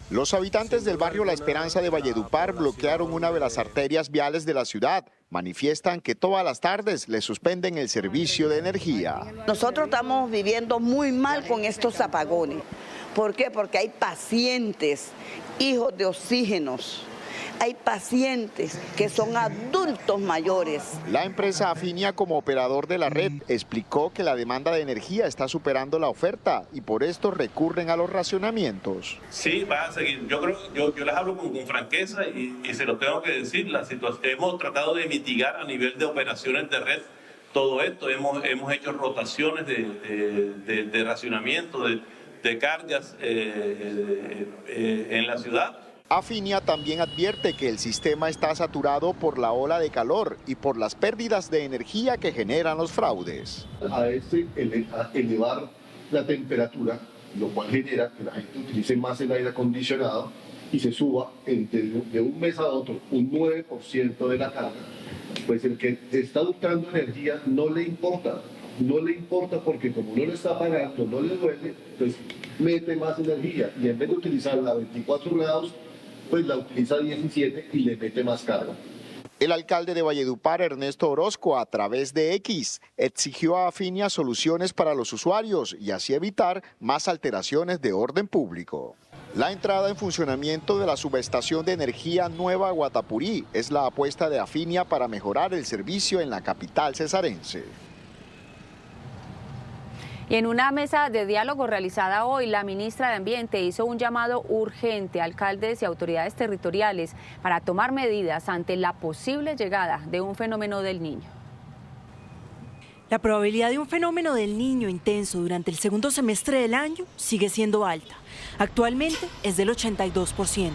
Los habitantes del barrio La Esperanza de Valledupar bloquearon una de las arterias viales de la ciudad. Manifiestan que todas las tardes les suspenden el servicio de energía. Nosotros estamos viviendo muy mal con estos apagones. ¿Por qué? Porque hay pacientes, hijos de oxígenos. Hay pacientes que son adultos mayores. La empresa Afinia, como operador de la red, explicó que la demanda de energía está superando la oferta y por esto recurren a los racionamientos. Sí, va a seguir. Yo les hablo con franqueza y se lo tengo que decir. La situación, hemos tratado de mitigar a nivel de operaciones de red todo esto. Hemos hecho rotaciones de racionamiento, de cargas en la ciudad. Afinia también advierte que el sistema está saturado por la ola de calor y por las pérdidas de energía que generan los fraudes. A elevar la temperatura, lo cual genera que la gente utilice más el aire acondicionado y se suba de un mes a otro un 9% de la carga, pues el que está buscando energía no le importa. No le importa porque como no le está pagando, no le duele, pues mete más energía y en vez de utilizarla a 24 grados, pues la utiliza a 17 y le mete más carga. El alcalde de Valledupar, Ernesto Orozco, a través de X, exigió a Afinia soluciones para los usuarios y así evitar más alteraciones de orden público. La entrada en funcionamiento de la subestación de energía Nueva Guatapurí es la apuesta de Afinia para mejorar el servicio en la capital cesarense. Y en una mesa de diálogo realizada hoy, la ministra de Ambiente hizo un llamado urgente a alcaldes y autoridades territoriales para tomar medidas ante la posible llegada de un fenómeno del Niño. La probabilidad de un fenómeno del Niño intenso durante el segundo semestre del año sigue siendo alta. Actualmente es del 82%.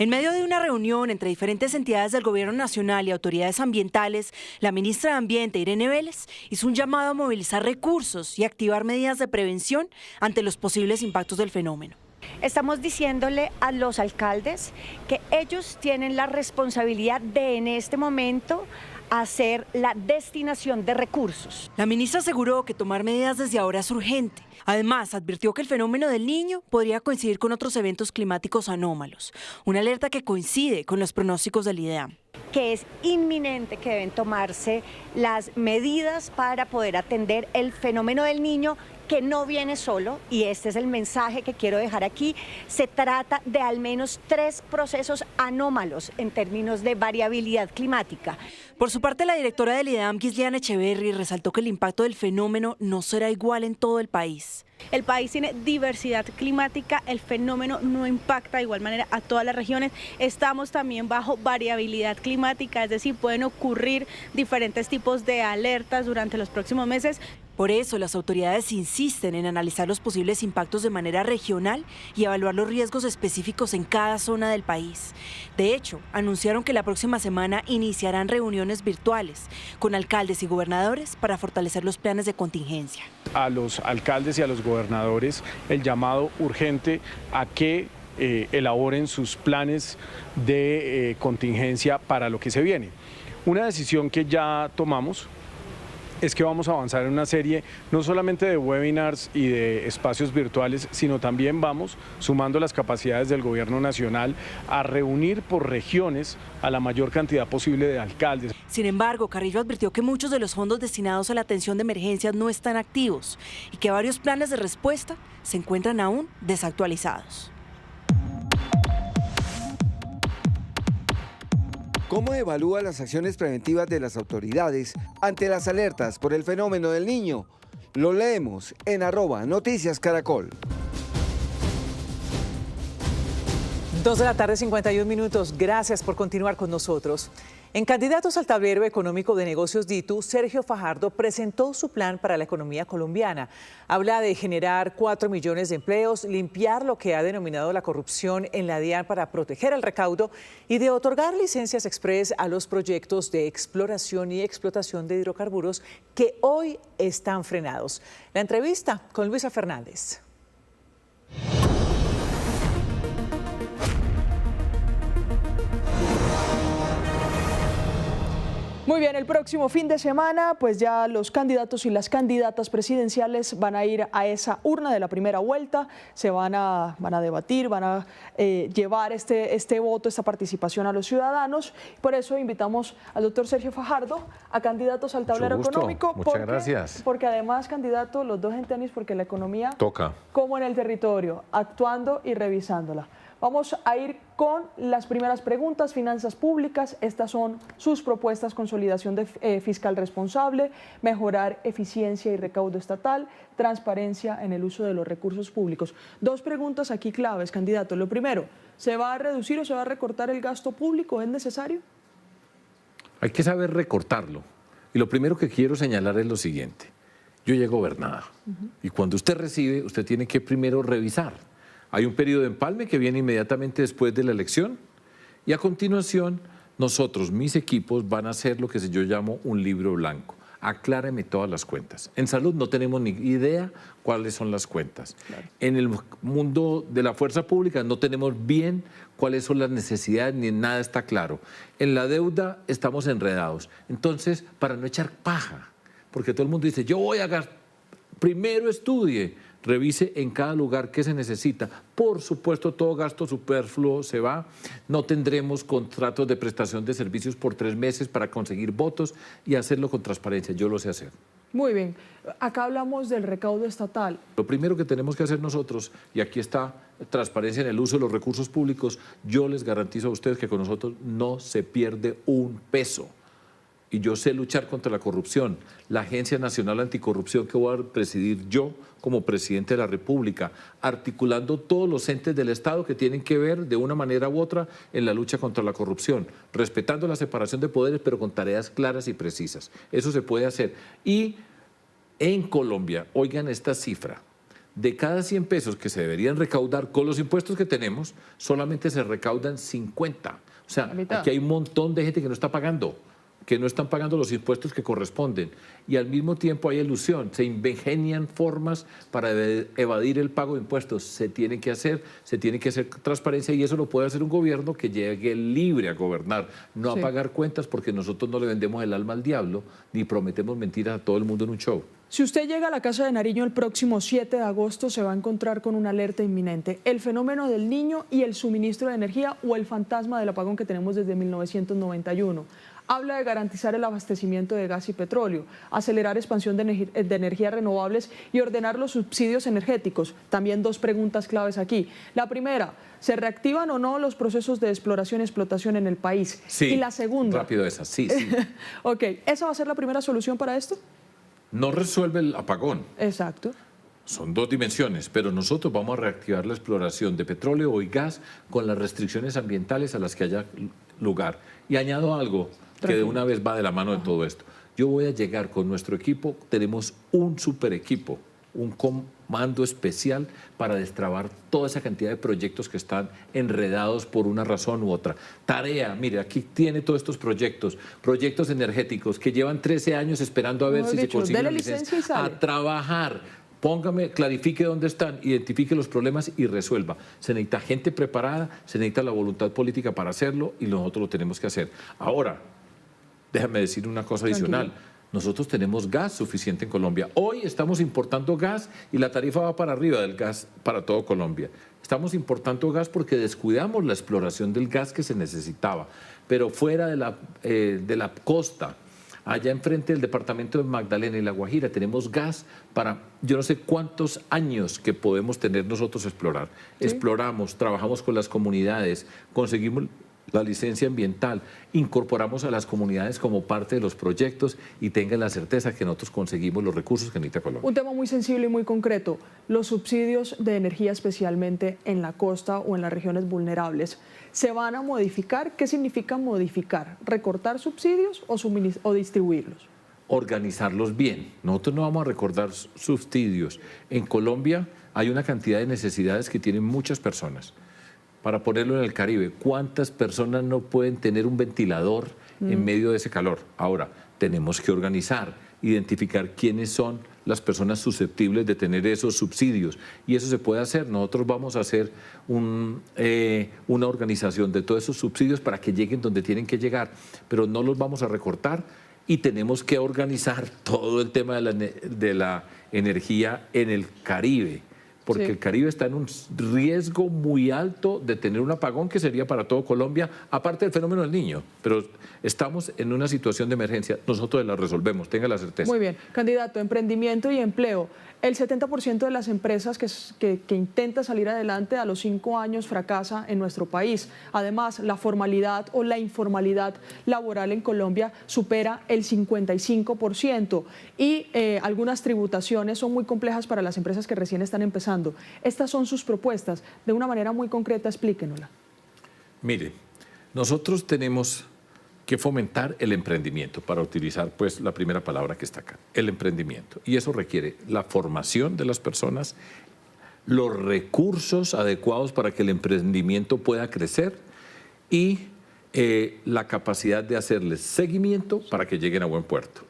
En medio de una reunión entre diferentes entidades del Gobierno Nacional y autoridades ambientales, la ministra de Ambiente, Irene Vélez, hizo un llamado a movilizar recursos y activar medidas de prevención ante los posibles impactos del fenómeno. Estamos diciéndole a los alcaldes que ellos tienen la responsabilidad de, en este momento, hacer la destinación de recursos. La ministra aseguró que tomar medidas desde ahora es urgente. Además, advirtió que el fenómeno del Niño podría coincidir con otros eventos climáticos anómalos, una alerta que coincide con los pronósticos del IDEAM. Que es inminente que deben tomarse las medidas para poder atender el fenómeno del Niño, que no viene solo, y este es el mensaje que quiero dejar aquí. Se trata de al menos 3 procesos anómalos en términos de variabilidad climática. Por su parte, la directora del IDEAM, Gisliana Echeverry, resaltó que el impacto del fenómeno no será igual en todo el país. El país tiene diversidad climática, el fenómeno no impacta de igual manera a todas las regiones. Estamos también bajo variabilidad climática, es decir, pueden ocurrir diferentes tipos de alertas durante los próximos meses. Por eso, las autoridades insisten en analizar los posibles impactos de manera regional y evaluar los riesgos específicos en cada zona del país. De hecho, anunciaron que la próxima semana iniciarán reuniones virtuales con alcaldes y gobernadores para fortalecer los planes de contingencia. A los alcaldes y a los gobernadores el llamado urgente a que elaboren sus planes de contingencia para lo que se viene. Una decisión que ya tomamos es que vamos a avanzar en una serie no solamente de webinars y de espacios virtuales, sino también vamos sumando las capacidades del gobierno nacional a reunir por regiones a la mayor cantidad posible de alcaldes. Sin embargo, Carrillo advirtió que muchos de los fondos destinados a la atención de emergencias no están activos y que varios planes de respuesta se encuentran aún desactualizados. ¿Cómo evalúa las acciones preventivas de las autoridades ante las alertas por el fenómeno del Niño? Lo leemos en @noticiascaracol. 2:51 p.m. Gracias por continuar con nosotros. En Candidatos al Tablero Económico de Negocios DITU, Sergio Fajardo presentó su plan para la economía colombiana. Habla de generar 4 millones de empleos, limpiar lo que ha denominado la corrupción en la DIAN para proteger el recaudo y de otorgar licencias express a los proyectos de exploración y explotación de hidrocarburos que hoy están frenados. La entrevista con Luisa Fernández. Muy bien, el próximo fin de semana, pues ya los candidatos y las candidatas presidenciales van a ir a esa urna de la primera vuelta, se van a debatir, van a llevar este voto, esta participación a los ciudadanos. Por eso invitamos al doctor Sergio Fajardo a Candidatos al Tablero Económico. Muchas gracias. Porque además, candidato, los dos en tenis, porque la economía toca. Como en el territorio, actuando y revisándola. Vamos a ir con las primeras preguntas, finanzas públicas. Estas son sus propuestas: consolidación fiscal responsable, mejorar eficiencia y recaudo estatal, transparencia en el uso de los recursos públicos. Dos preguntas aquí claves, candidato. Lo primero, ¿se va a reducir o se va a recortar el gasto público? ¿Es necesario? Hay que saber recortarlo. Y lo primero que quiero señalar es lo siguiente. Yo ya he gobernado. Y cuando usted recibe, usted tiene que primero revisar. Hay un periodo de empalme que viene inmediatamente después de la elección y a continuación nosotros, mis equipos, van a hacer lo que yo llamo un libro blanco. Acláreme todas las cuentas. En salud no tenemos ni idea cuáles son las cuentas. Claro. En el mundo de la fuerza pública no tenemos bien cuáles son las necesidades, ni nada está claro. En la deuda estamos enredados. Entonces, para no echar paja, porque todo el mundo dice, yo voy a gastar, primero estudie. Revise en cada lugar qué se necesita. Por supuesto, todo gasto superfluo se va. No tendremos contratos de prestación de servicios por 3 meses para conseguir votos y hacerlo con transparencia. Yo lo sé hacer. Muy bien. Acá hablamos del recaudo estatal. Lo primero que tenemos que hacer nosotros, y aquí está transparencia en el uso de los recursos públicos, yo les garantizo a ustedes que con nosotros no se pierde un peso. Y yo sé luchar contra la corrupción. La Agencia Nacional Anticorrupción que voy a presidir yo como presidente de la República, articulando todos los entes del Estado que tienen que ver de una manera u otra en la lucha contra la corrupción, respetando la separación de poderes, pero con tareas claras y precisas. Eso se puede hacer. Y en Colombia, oigan esta cifra, de cada 100 pesos que se deberían recaudar con los impuestos que tenemos, solamente se recaudan 50. O sea, aquí hay un montón de gente que no está pagando, que no están pagando los impuestos que corresponden y al mismo tiempo hay elusión, se ingenian formas para evadir el pago de impuestos, se tiene que hacer transparencia y eso lo puede hacer un gobierno que llegue libre a gobernar, no a pagar cuentas porque nosotros no le vendemos el alma al diablo ni prometemos mentiras a todo el mundo en un show. Si usted llega a la Casa de Nariño el próximo 7 de agosto se va a encontrar con una alerta inminente, el fenómeno del Niño y el suministro de energía o el fantasma del apagón que tenemos desde 1991. Habla de garantizar el abastecimiento de gas y petróleo, acelerar expansión de energías renovables y ordenar los subsidios energéticos. También dos preguntas claves aquí. La primera, ¿se reactivan o no los procesos de exploración y explotación en el país? Sí, y la segunda. Rápido esa, sí. Ok, ¿esa va a ser la primera solución para esto? No resuelve el apagón. Exacto. Son dos dimensiones, pero nosotros vamos a reactivar la exploración de petróleo y gas con las restricciones ambientales a las que haya lugar. Y añado algo que de una vez va de la mano de todo esto. Yo voy a llegar con nuestro equipo, tenemos un super equipo, un comando especial para destrabar toda esa cantidad de proyectos que están enredados por una razón u otra. Tarea, mire, aquí tiene todos estos proyectos energéticos que llevan 13 años esperando a ver si se consigue una licencia. A trabajar. Póngame, clarifique dónde están, identifique los problemas y resuelva. Se necesita gente preparada, se necesita la voluntad política para hacerlo y nosotros lo tenemos que hacer. Ahora, déjame decir una cosa adicional. Nosotros tenemos gas suficiente en Colombia. Hoy estamos importando gas y la tarifa va para arriba del gas para todo Colombia. Estamos importando gas porque descuidamos la exploración del gas que se necesitaba. Pero fuera de la costa, allá enfrente del departamento de Magdalena y La Guajira, tenemos gas para yo no sé cuántos años que podemos tener nosotros explorar. ¿Sí? Exploramos, trabajamos con las comunidades, conseguimos la licencia ambiental, incorporamos a las comunidades como parte de los proyectos y tengan la certeza que nosotros conseguimos los recursos que necesita Colombia. Un tema muy sensible y muy concreto, los subsidios de energía especialmente en la costa o en las regiones vulnerables. ¿Se van a modificar? ¿Qué significa modificar? ¿Recortar subsidios o distribuirlos? Organizarlos bien. Nosotros no vamos a recortar subsidios. En Colombia hay una cantidad de necesidades que tienen muchas personas. Para ponerlo en el Caribe, ¿cuántas personas no pueden tener un ventilador en medio de ese calor? Ahora, tenemos que organizar, identificar quiénes son las personas susceptibles de tener esos subsidios. Y eso se puede hacer. Nosotros vamos a hacer una organización de todos esos subsidios para que lleguen donde tienen que llegar, pero no los vamos a recortar y tenemos que organizar todo el tema de la energía en el Caribe. Porque el Caribe está en un riesgo muy alto de tener un apagón que sería para todo Colombia, aparte del fenómeno del Niño. Pero estamos en una situación de emergencia, nosotros la resolvemos, tenga la certeza. Muy bien, candidato, emprendimiento y empleo. El 70% de las empresas que intenta salir adelante a los 5 años fracasa en nuestro país. Además, la formalidad o la informalidad laboral en Colombia supera el 55% y algunas tributaciones son muy complejas para las empresas que recién están empezando. Estas son sus propuestas. De una manera muy concreta, explíquenosla. Mire, nosotros tenemos que fomentar el emprendimiento, para utilizar pues la primera palabra que está acá, el emprendimiento. Y eso requiere la formación de las personas, los recursos adecuados para que el emprendimiento pueda crecer y la capacidad de hacerles seguimiento para que lleguen a buen puerto.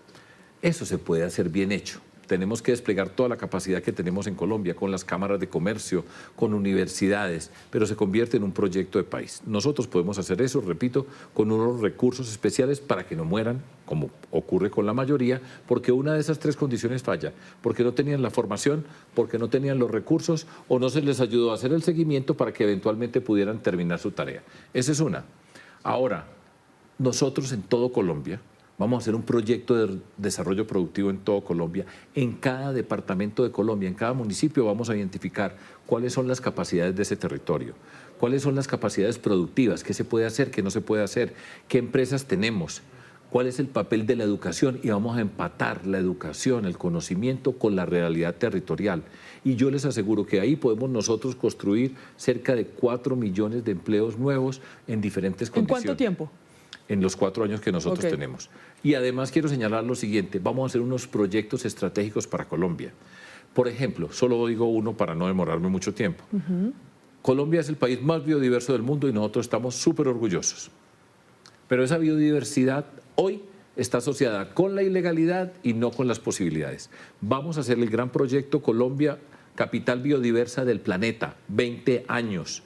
Eso se puede hacer bien hecho. Tenemos que desplegar toda la capacidad que tenemos en Colombia con las cámaras de comercio, con universidades, pero se convierte en un proyecto de país. Nosotros podemos hacer eso, repito, con unos recursos especiales para que no mueran, como ocurre con la mayoría, porque una de esas 3 condiciones falla, porque no tenían la formación, porque no tenían los recursos o no se les ayudó a hacer el seguimiento para que eventualmente pudieran terminar su tarea. Esa es una. Ahora, nosotros en todo Colombia vamos a hacer un proyecto de desarrollo productivo en todo Colombia. En cada departamento de Colombia, en cada municipio, vamos a identificar cuáles son las capacidades de ese territorio, cuáles son las capacidades productivas, qué se puede hacer, qué no se puede hacer, qué empresas tenemos, cuál es el papel de la educación, y vamos a empatar la educación, el conocimiento con la realidad territorial. Y yo les aseguro que ahí podemos nosotros construir cerca de 4 millones de empleos nuevos en diferentes condiciones. ¿En cuánto tiempo? En los 4 años que nosotros tenemos. Y además quiero señalar lo siguiente, vamos a hacer unos proyectos estratégicos para Colombia. Por ejemplo, solo digo uno para no demorarme mucho tiempo. Colombia es el país más biodiverso del mundo y nosotros estamos súper orgullosos. Pero esa biodiversidad hoy está asociada con la ilegalidad y no con las posibilidades. Vamos a hacer el gran proyecto Colombia, capital biodiversa del planeta, 20 años.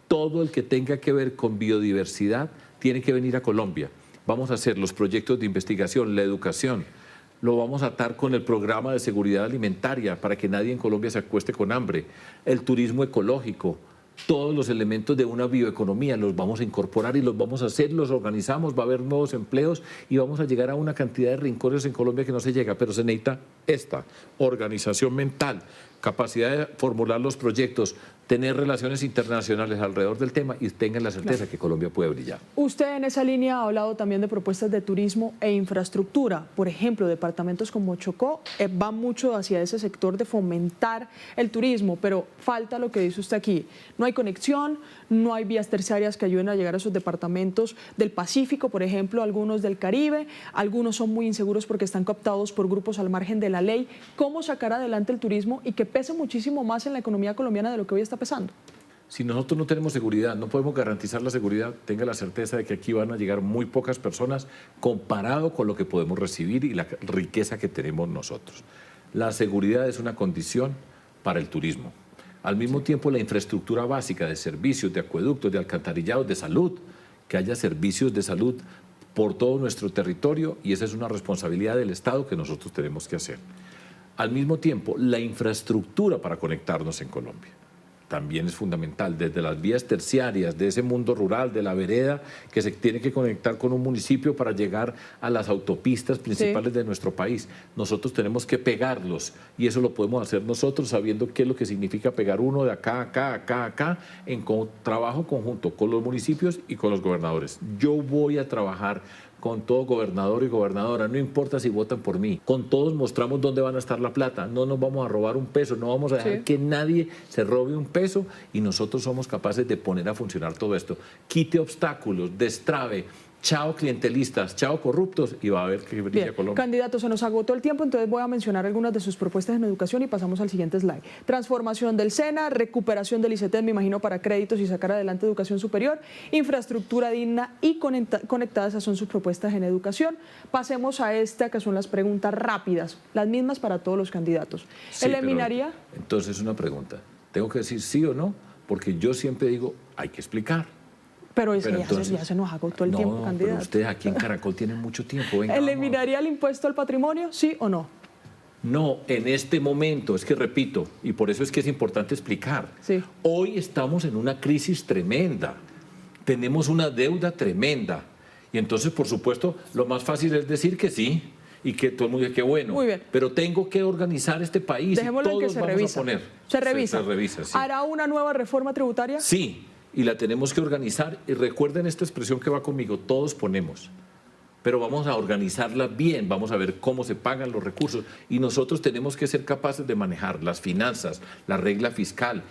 Todo el que tenga que ver con biodiversidad tiene que venir a Colombia. Vamos a hacer los proyectos de investigación, la educación. Lo vamos a atar con el programa de seguridad alimentaria para que nadie en Colombia se acueste con hambre. El turismo ecológico, todos los elementos de una bioeconomía los vamos a incorporar y los vamos a hacer, los organizamos, va a haber nuevos empleos y vamos a llegar a una cantidad de rincones en Colombia que no se llega, pero se necesita esta organización mental, capacidad de formular los proyectos, tener relaciones internacionales alrededor del tema y tengan la certeza que Colombia puede brillar. Usted en esa línea ha hablado también de propuestas de turismo e infraestructura. Por ejemplo, departamentos como Chocó van mucho hacia ese sector de fomentar el turismo, pero falta lo que dice usted aquí. No hay conexión, no hay vías terciarias que ayuden a llegar a esos departamentos del Pacífico, por ejemplo, algunos del Caribe, algunos son muy inseguros porque están cooptados por grupos al margen de la ley. ¿Cómo sacar adelante el turismo y que pese muchísimo más en la economía colombiana de lo que hoy está pesando? Si nosotros no tenemos seguridad, no podemos garantizar la seguridad, tenga la certeza de que aquí van a llegar muy pocas personas comparado con lo que podemos recibir y la riqueza que tenemos nosotros. La seguridad es una condición para el turismo. Al mismo tiempo, la infraestructura básica de servicios, de acueductos, de alcantarillados, de salud, que haya servicios de salud por todo nuestro territorio y esa es una responsabilidad del Estado que nosotros tenemos que hacer. Al mismo tiempo, la infraestructura para conectarnos en Colombia también es fundamental, desde las vías terciarias de ese mundo rural, de la vereda, que se tiene que conectar con un municipio para llegar a las autopistas principales de nuestro país. Nosotros tenemos que pegarlos y eso lo podemos hacer nosotros sabiendo qué es lo que significa pegar uno de acá, acá, en trabajo conjunto con los municipios y con los gobernadores. Yo voy a trabajar con todo gobernador y gobernadora, no importa si votan por mí, con todos mostramos dónde van a estar la plata, no nos vamos a robar un peso, no vamos a dejar que nadie se robe un peso y nosotros somos capaces de poner a funcionar todo esto. Quite obstáculos, destrabe, chao clientelistas, chao corruptos y va a ver que brilla Colombia. Candidato, se nos agotó el tiempo, entonces voy a mencionar algunas de sus propuestas en educación y pasamos al siguiente slide. Transformación del SENA, recuperación del ICETEX, me imagino, para créditos y sacar adelante educación superior, infraestructura digna y conectada, esas son sus propuestas en educación. Pasemos a esta, que son las preguntas rápidas, las mismas para todos los candidatos. Sí, ¿Eliminaría? Entonces, una pregunta, ¿tengo que decir sí o no? Porque yo siempre digo, hay que explicar. Pero entonces, ya se nos agotó el tiempo, candidato. Pero usted aquí en Caracol tiene mucho tiempo. Venga, ¿eliminaría el impuesto al patrimonio, sí o no? No, en este momento, es que repito, y por eso es que es importante explicar. Sí. Hoy estamos en una crisis tremenda, tenemos una deuda tremenda. Y entonces, por supuesto, lo más fácil es decir que sí. Y que todo el mundo dice que bueno. Muy bien. Pero tengo que organizar este país. Dejémoslo en que se revisa. Se revisa. Se revisa, sí. ¿Hará una nueva reforma tributaria? Sí. Y la tenemos que organizar. Y recuerden esta expresión que va conmigo, todos ponemos. Pero vamos a organizarla bien, vamos a ver cómo se pagan los recursos. Y nosotros tenemos que ser capaces de manejar las finanzas, la regla fiscal,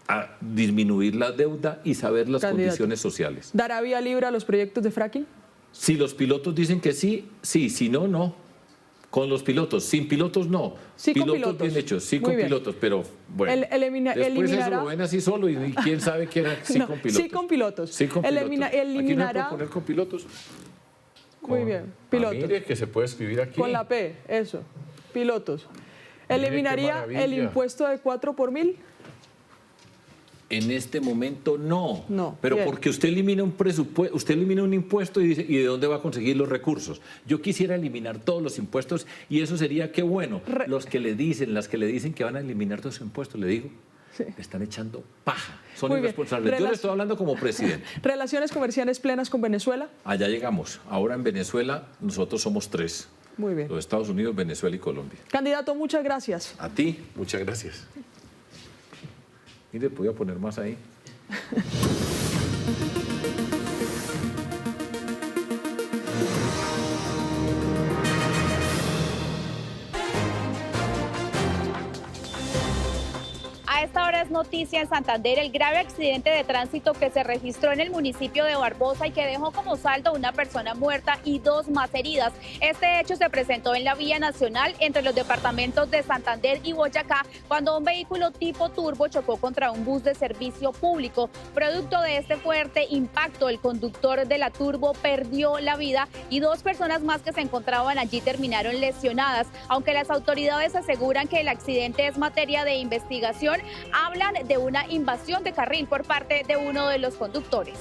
a disminuir la deuda y saber las condiciones sociales. ¿Dará vía libre a los proyectos de fracking? Si los pilotos dicen que sí, sí, si no, no. Con los pilotos, sin pilotos no. Sí, pilotos, con pilotos bien hechos, sí muy con bien. Pilotos, pero bueno. Después eso lo ven así solo y quién sabe qué era sí con pilotos. Sí con pilotos. Sí con pilotos. Eliminará. Aquí no poner con pilotos. Muy bien, pilotos. Mire que se puede escribir aquí. Con la P, eso, pilotos. ¿Eliminaría el impuesto de 4 por 1000? En este momento no. No. Pero bien. porque usted elimina un presupuesto, usted elimina un impuesto y dice, ¿y de dónde va a conseguir los recursos? Yo quisiera eliminar todos los impuestos y eso sería qué bueno. Las que le dicen que van a eliminar todos los impuestos, le digo, le están echando paja. Son muy irresponsables. Yo le estoy hablando como presidente. ¿Relaciones comerciales plenas con Venezuela? Allá llegamos. Ahora en Venezuela nosotros somos 3. Muy bien. Los Estados Unidos, Venezuela y Colombia. Candidato, muchas gracias. A ti, muchas gracias. Mire, voy a poner más ahí. A esta hora es noticia en Santander el grave accidente de tránsito que se registró en el municipio de Barbosa y que dejó como saldo una persona muerta y 2 más heridas. Este hecho se presentó en la vía nacional entre los departamentos de Santander y Boyacá cuando un vehículo tipo turbo chocó contra un bus de servicio público. Producto de este fuerte impacto, el conductor de la turbo perdió la vida y 2 personas más que se encontraban allí terminaron lesionadas. Aunque las autoridades aseguran que el accidente es materia de investigación, hablan de una invasión de carril por parte de uno de los conductores.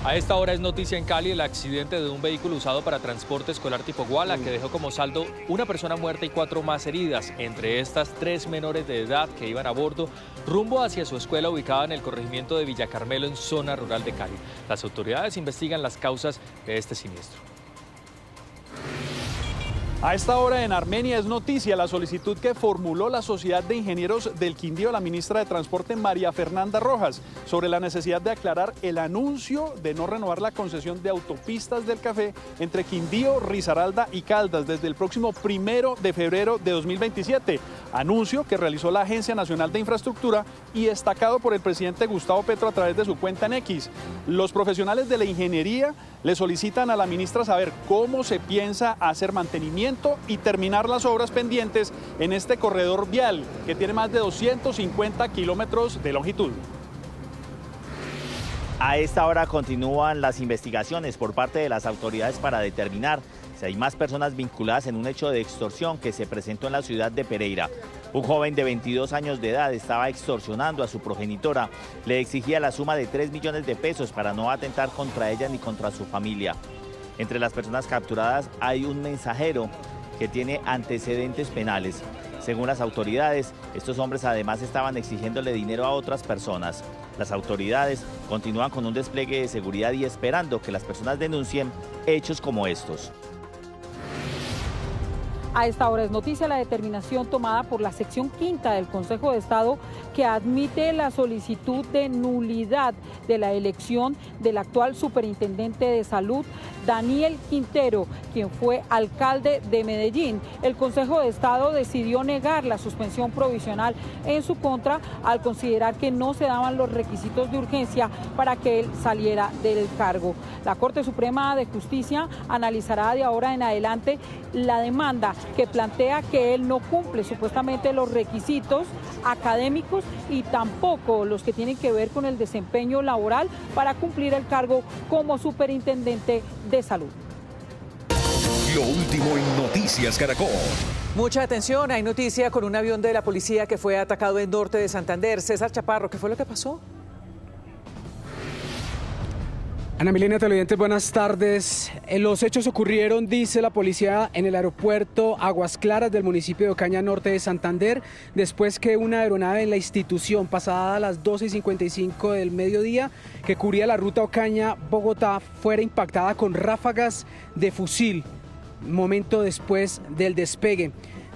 A esta hora es noticia en Cali el accidente de un vehículo usado para transporte escolar tipo Guala que dejó como saldo una persona muerta y 4 más heridas, entre estas 3 menores de edad que iban a bordo rumbo hacia su escuela ubicada en el corregimiento de Villa Carmelo en zona rural de Cali. Las autoridades investigan las causas de este siniestro. A esta hora en Armenia es noticia la solicitud que formuló la Sociedad de Ingenieros del Quindío a la ministra de Transporte María Fernanda Rojas sobre la necesidad de aclarar el anuncio de no renovar la concesión de autopistas del café entre Quindío, Risaralda y Caldas desde el próximo 1 de febrero de 2027. Anuncio que realizó la Agencia Nacional de Infraestructura y destacado por el presidente Gustavo Petro a través de su cuenta en X. Los profesionales de la ingeniería le solicitan a la ministra saber cómo se piensa hacer mantenimiento y terminar las obras pendientes en este corredor vial que tiene más de 250 kilómetros de longitud. A esta hora continúan las investigaciones por parte de las autoridades para determinar si hay más personas vinculadas en un hecho de extorsión que se presentó en la ciudad de Pereira. Un joven de 22 años de edad estaba extorsionando a su progenitora. Le exigía la suma de 3 millones de pesos para no atentar contra ella ni contra su familia. Entre las personas capturadas hay un mensajero que tiene antecedentes penales. Según las autoridades, estos hombres además estaban exigiéndole dinero a otras personas. Las autoridades continúan con un despliegue de seguridad y esperando que las personas denuncien hechos como estos. A esta hora es noticia la determinación tomada por la sección quinta del Consejo de Estado que admite la solicitud de nulidad de la elección del actual superintendente de salud, Daniel Quintero, quien fue alcalde de Medellín. El Consejo de Estado decidió negar la suspensión provisional en su contra al considerar que no se daban los requisitos de urgencia para que él saliera del cargo. La Corte Suprema de Justicia analizará de ahora en adelante la demanda que plantea que él no cumple supuestamente los requisitos académicos y tampoco los que tienen que ver con el desempeño laboral para cumplir el cargo como superintendente de salud. Lo último en Noticias Caracol. Mucha atención, hay noticia con un avión de la policía que fue atacado en norte de Santander. César Chaparro, ¿qué fue lo que pasó? Ana Milena, televidentes, buenas tardes. Los hechos ocurrieron, dice la policía, en el aeropuerto Aguas Claras del municipio de Ocaña, norte de Santander, después que una aeronave en la institución, pasada a las 12:55 del mediodía, que cubría la ruta Ocaña-Bogotá, fuera impactada con ráfagas de fusil, momento después del despegue.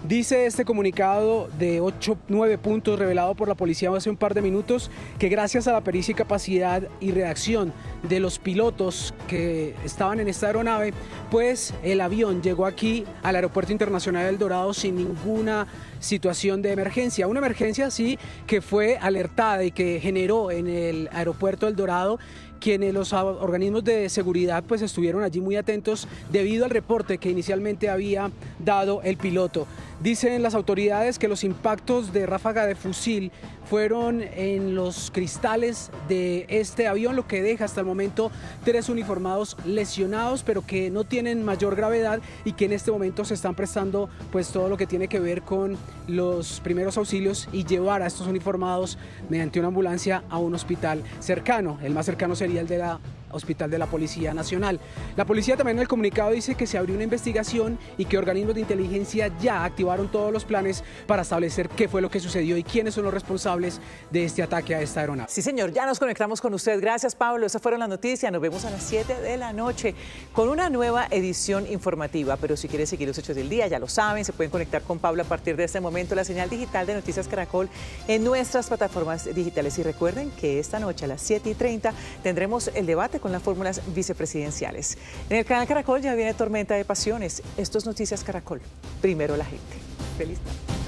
Dice este comunicado de 9 puntos revelado por la policía hace un par de minutos que gracias a la pericia y capacidad y reacción de los pilotos que estaban en esta aeronave, pues el avión llegó aquí al Aeropuerto Internacional El Dorado sin ninguna situación de emergencia. Una emergencia sí que fue alertada y que generó en el Aeropuerto El Dorado, quienes los organismos de seguridad pues estuvieron allí muy atentos debido al reporte que inicialmente había dado el piloto. Dicen las autoridades que los impactos de ráfaga de fusil fueron en los cristales de este avión, lo que deja hasta el momento 3 uniformados lesionados, pero que no tienen mayor gravedad y que en este momento se están prestando pues todo lo que tiene que ver con los primeros auxilios y llevar a estos uniformados mediante una ambulancia a un hospital cercano. El más cercano sería el de la Hospital de la Policía Nacional. La policía también en el comunicado dice que se abrió una investigación y que organismos de inteligencia ya activaron todos los planes para establecer qué fue lo que sucedió y quiénes son los responsables de este ataque a esta aeronave. Sí, señor, ya nos conectamos con usted. Gracias, Pablo. Esas fueron las noticias. Nos vemos a las 7 de la noche con una nueva edición informativa. Pero si quieren seguir los hechos del día, ya lo saben, se pueden conectar con Pablo a partir de este momento, la señal digital de Noticias Caracol en nuestras plataformas digitales. Y recuerden que esta noche a las 7:30 tendremos el debate con las fórmulas vicepresidenciales. En el canal Caracol ya viene Tormenta de Pasiones. Esto es Noticias Caracol. Primero la gente. Feliz tarde.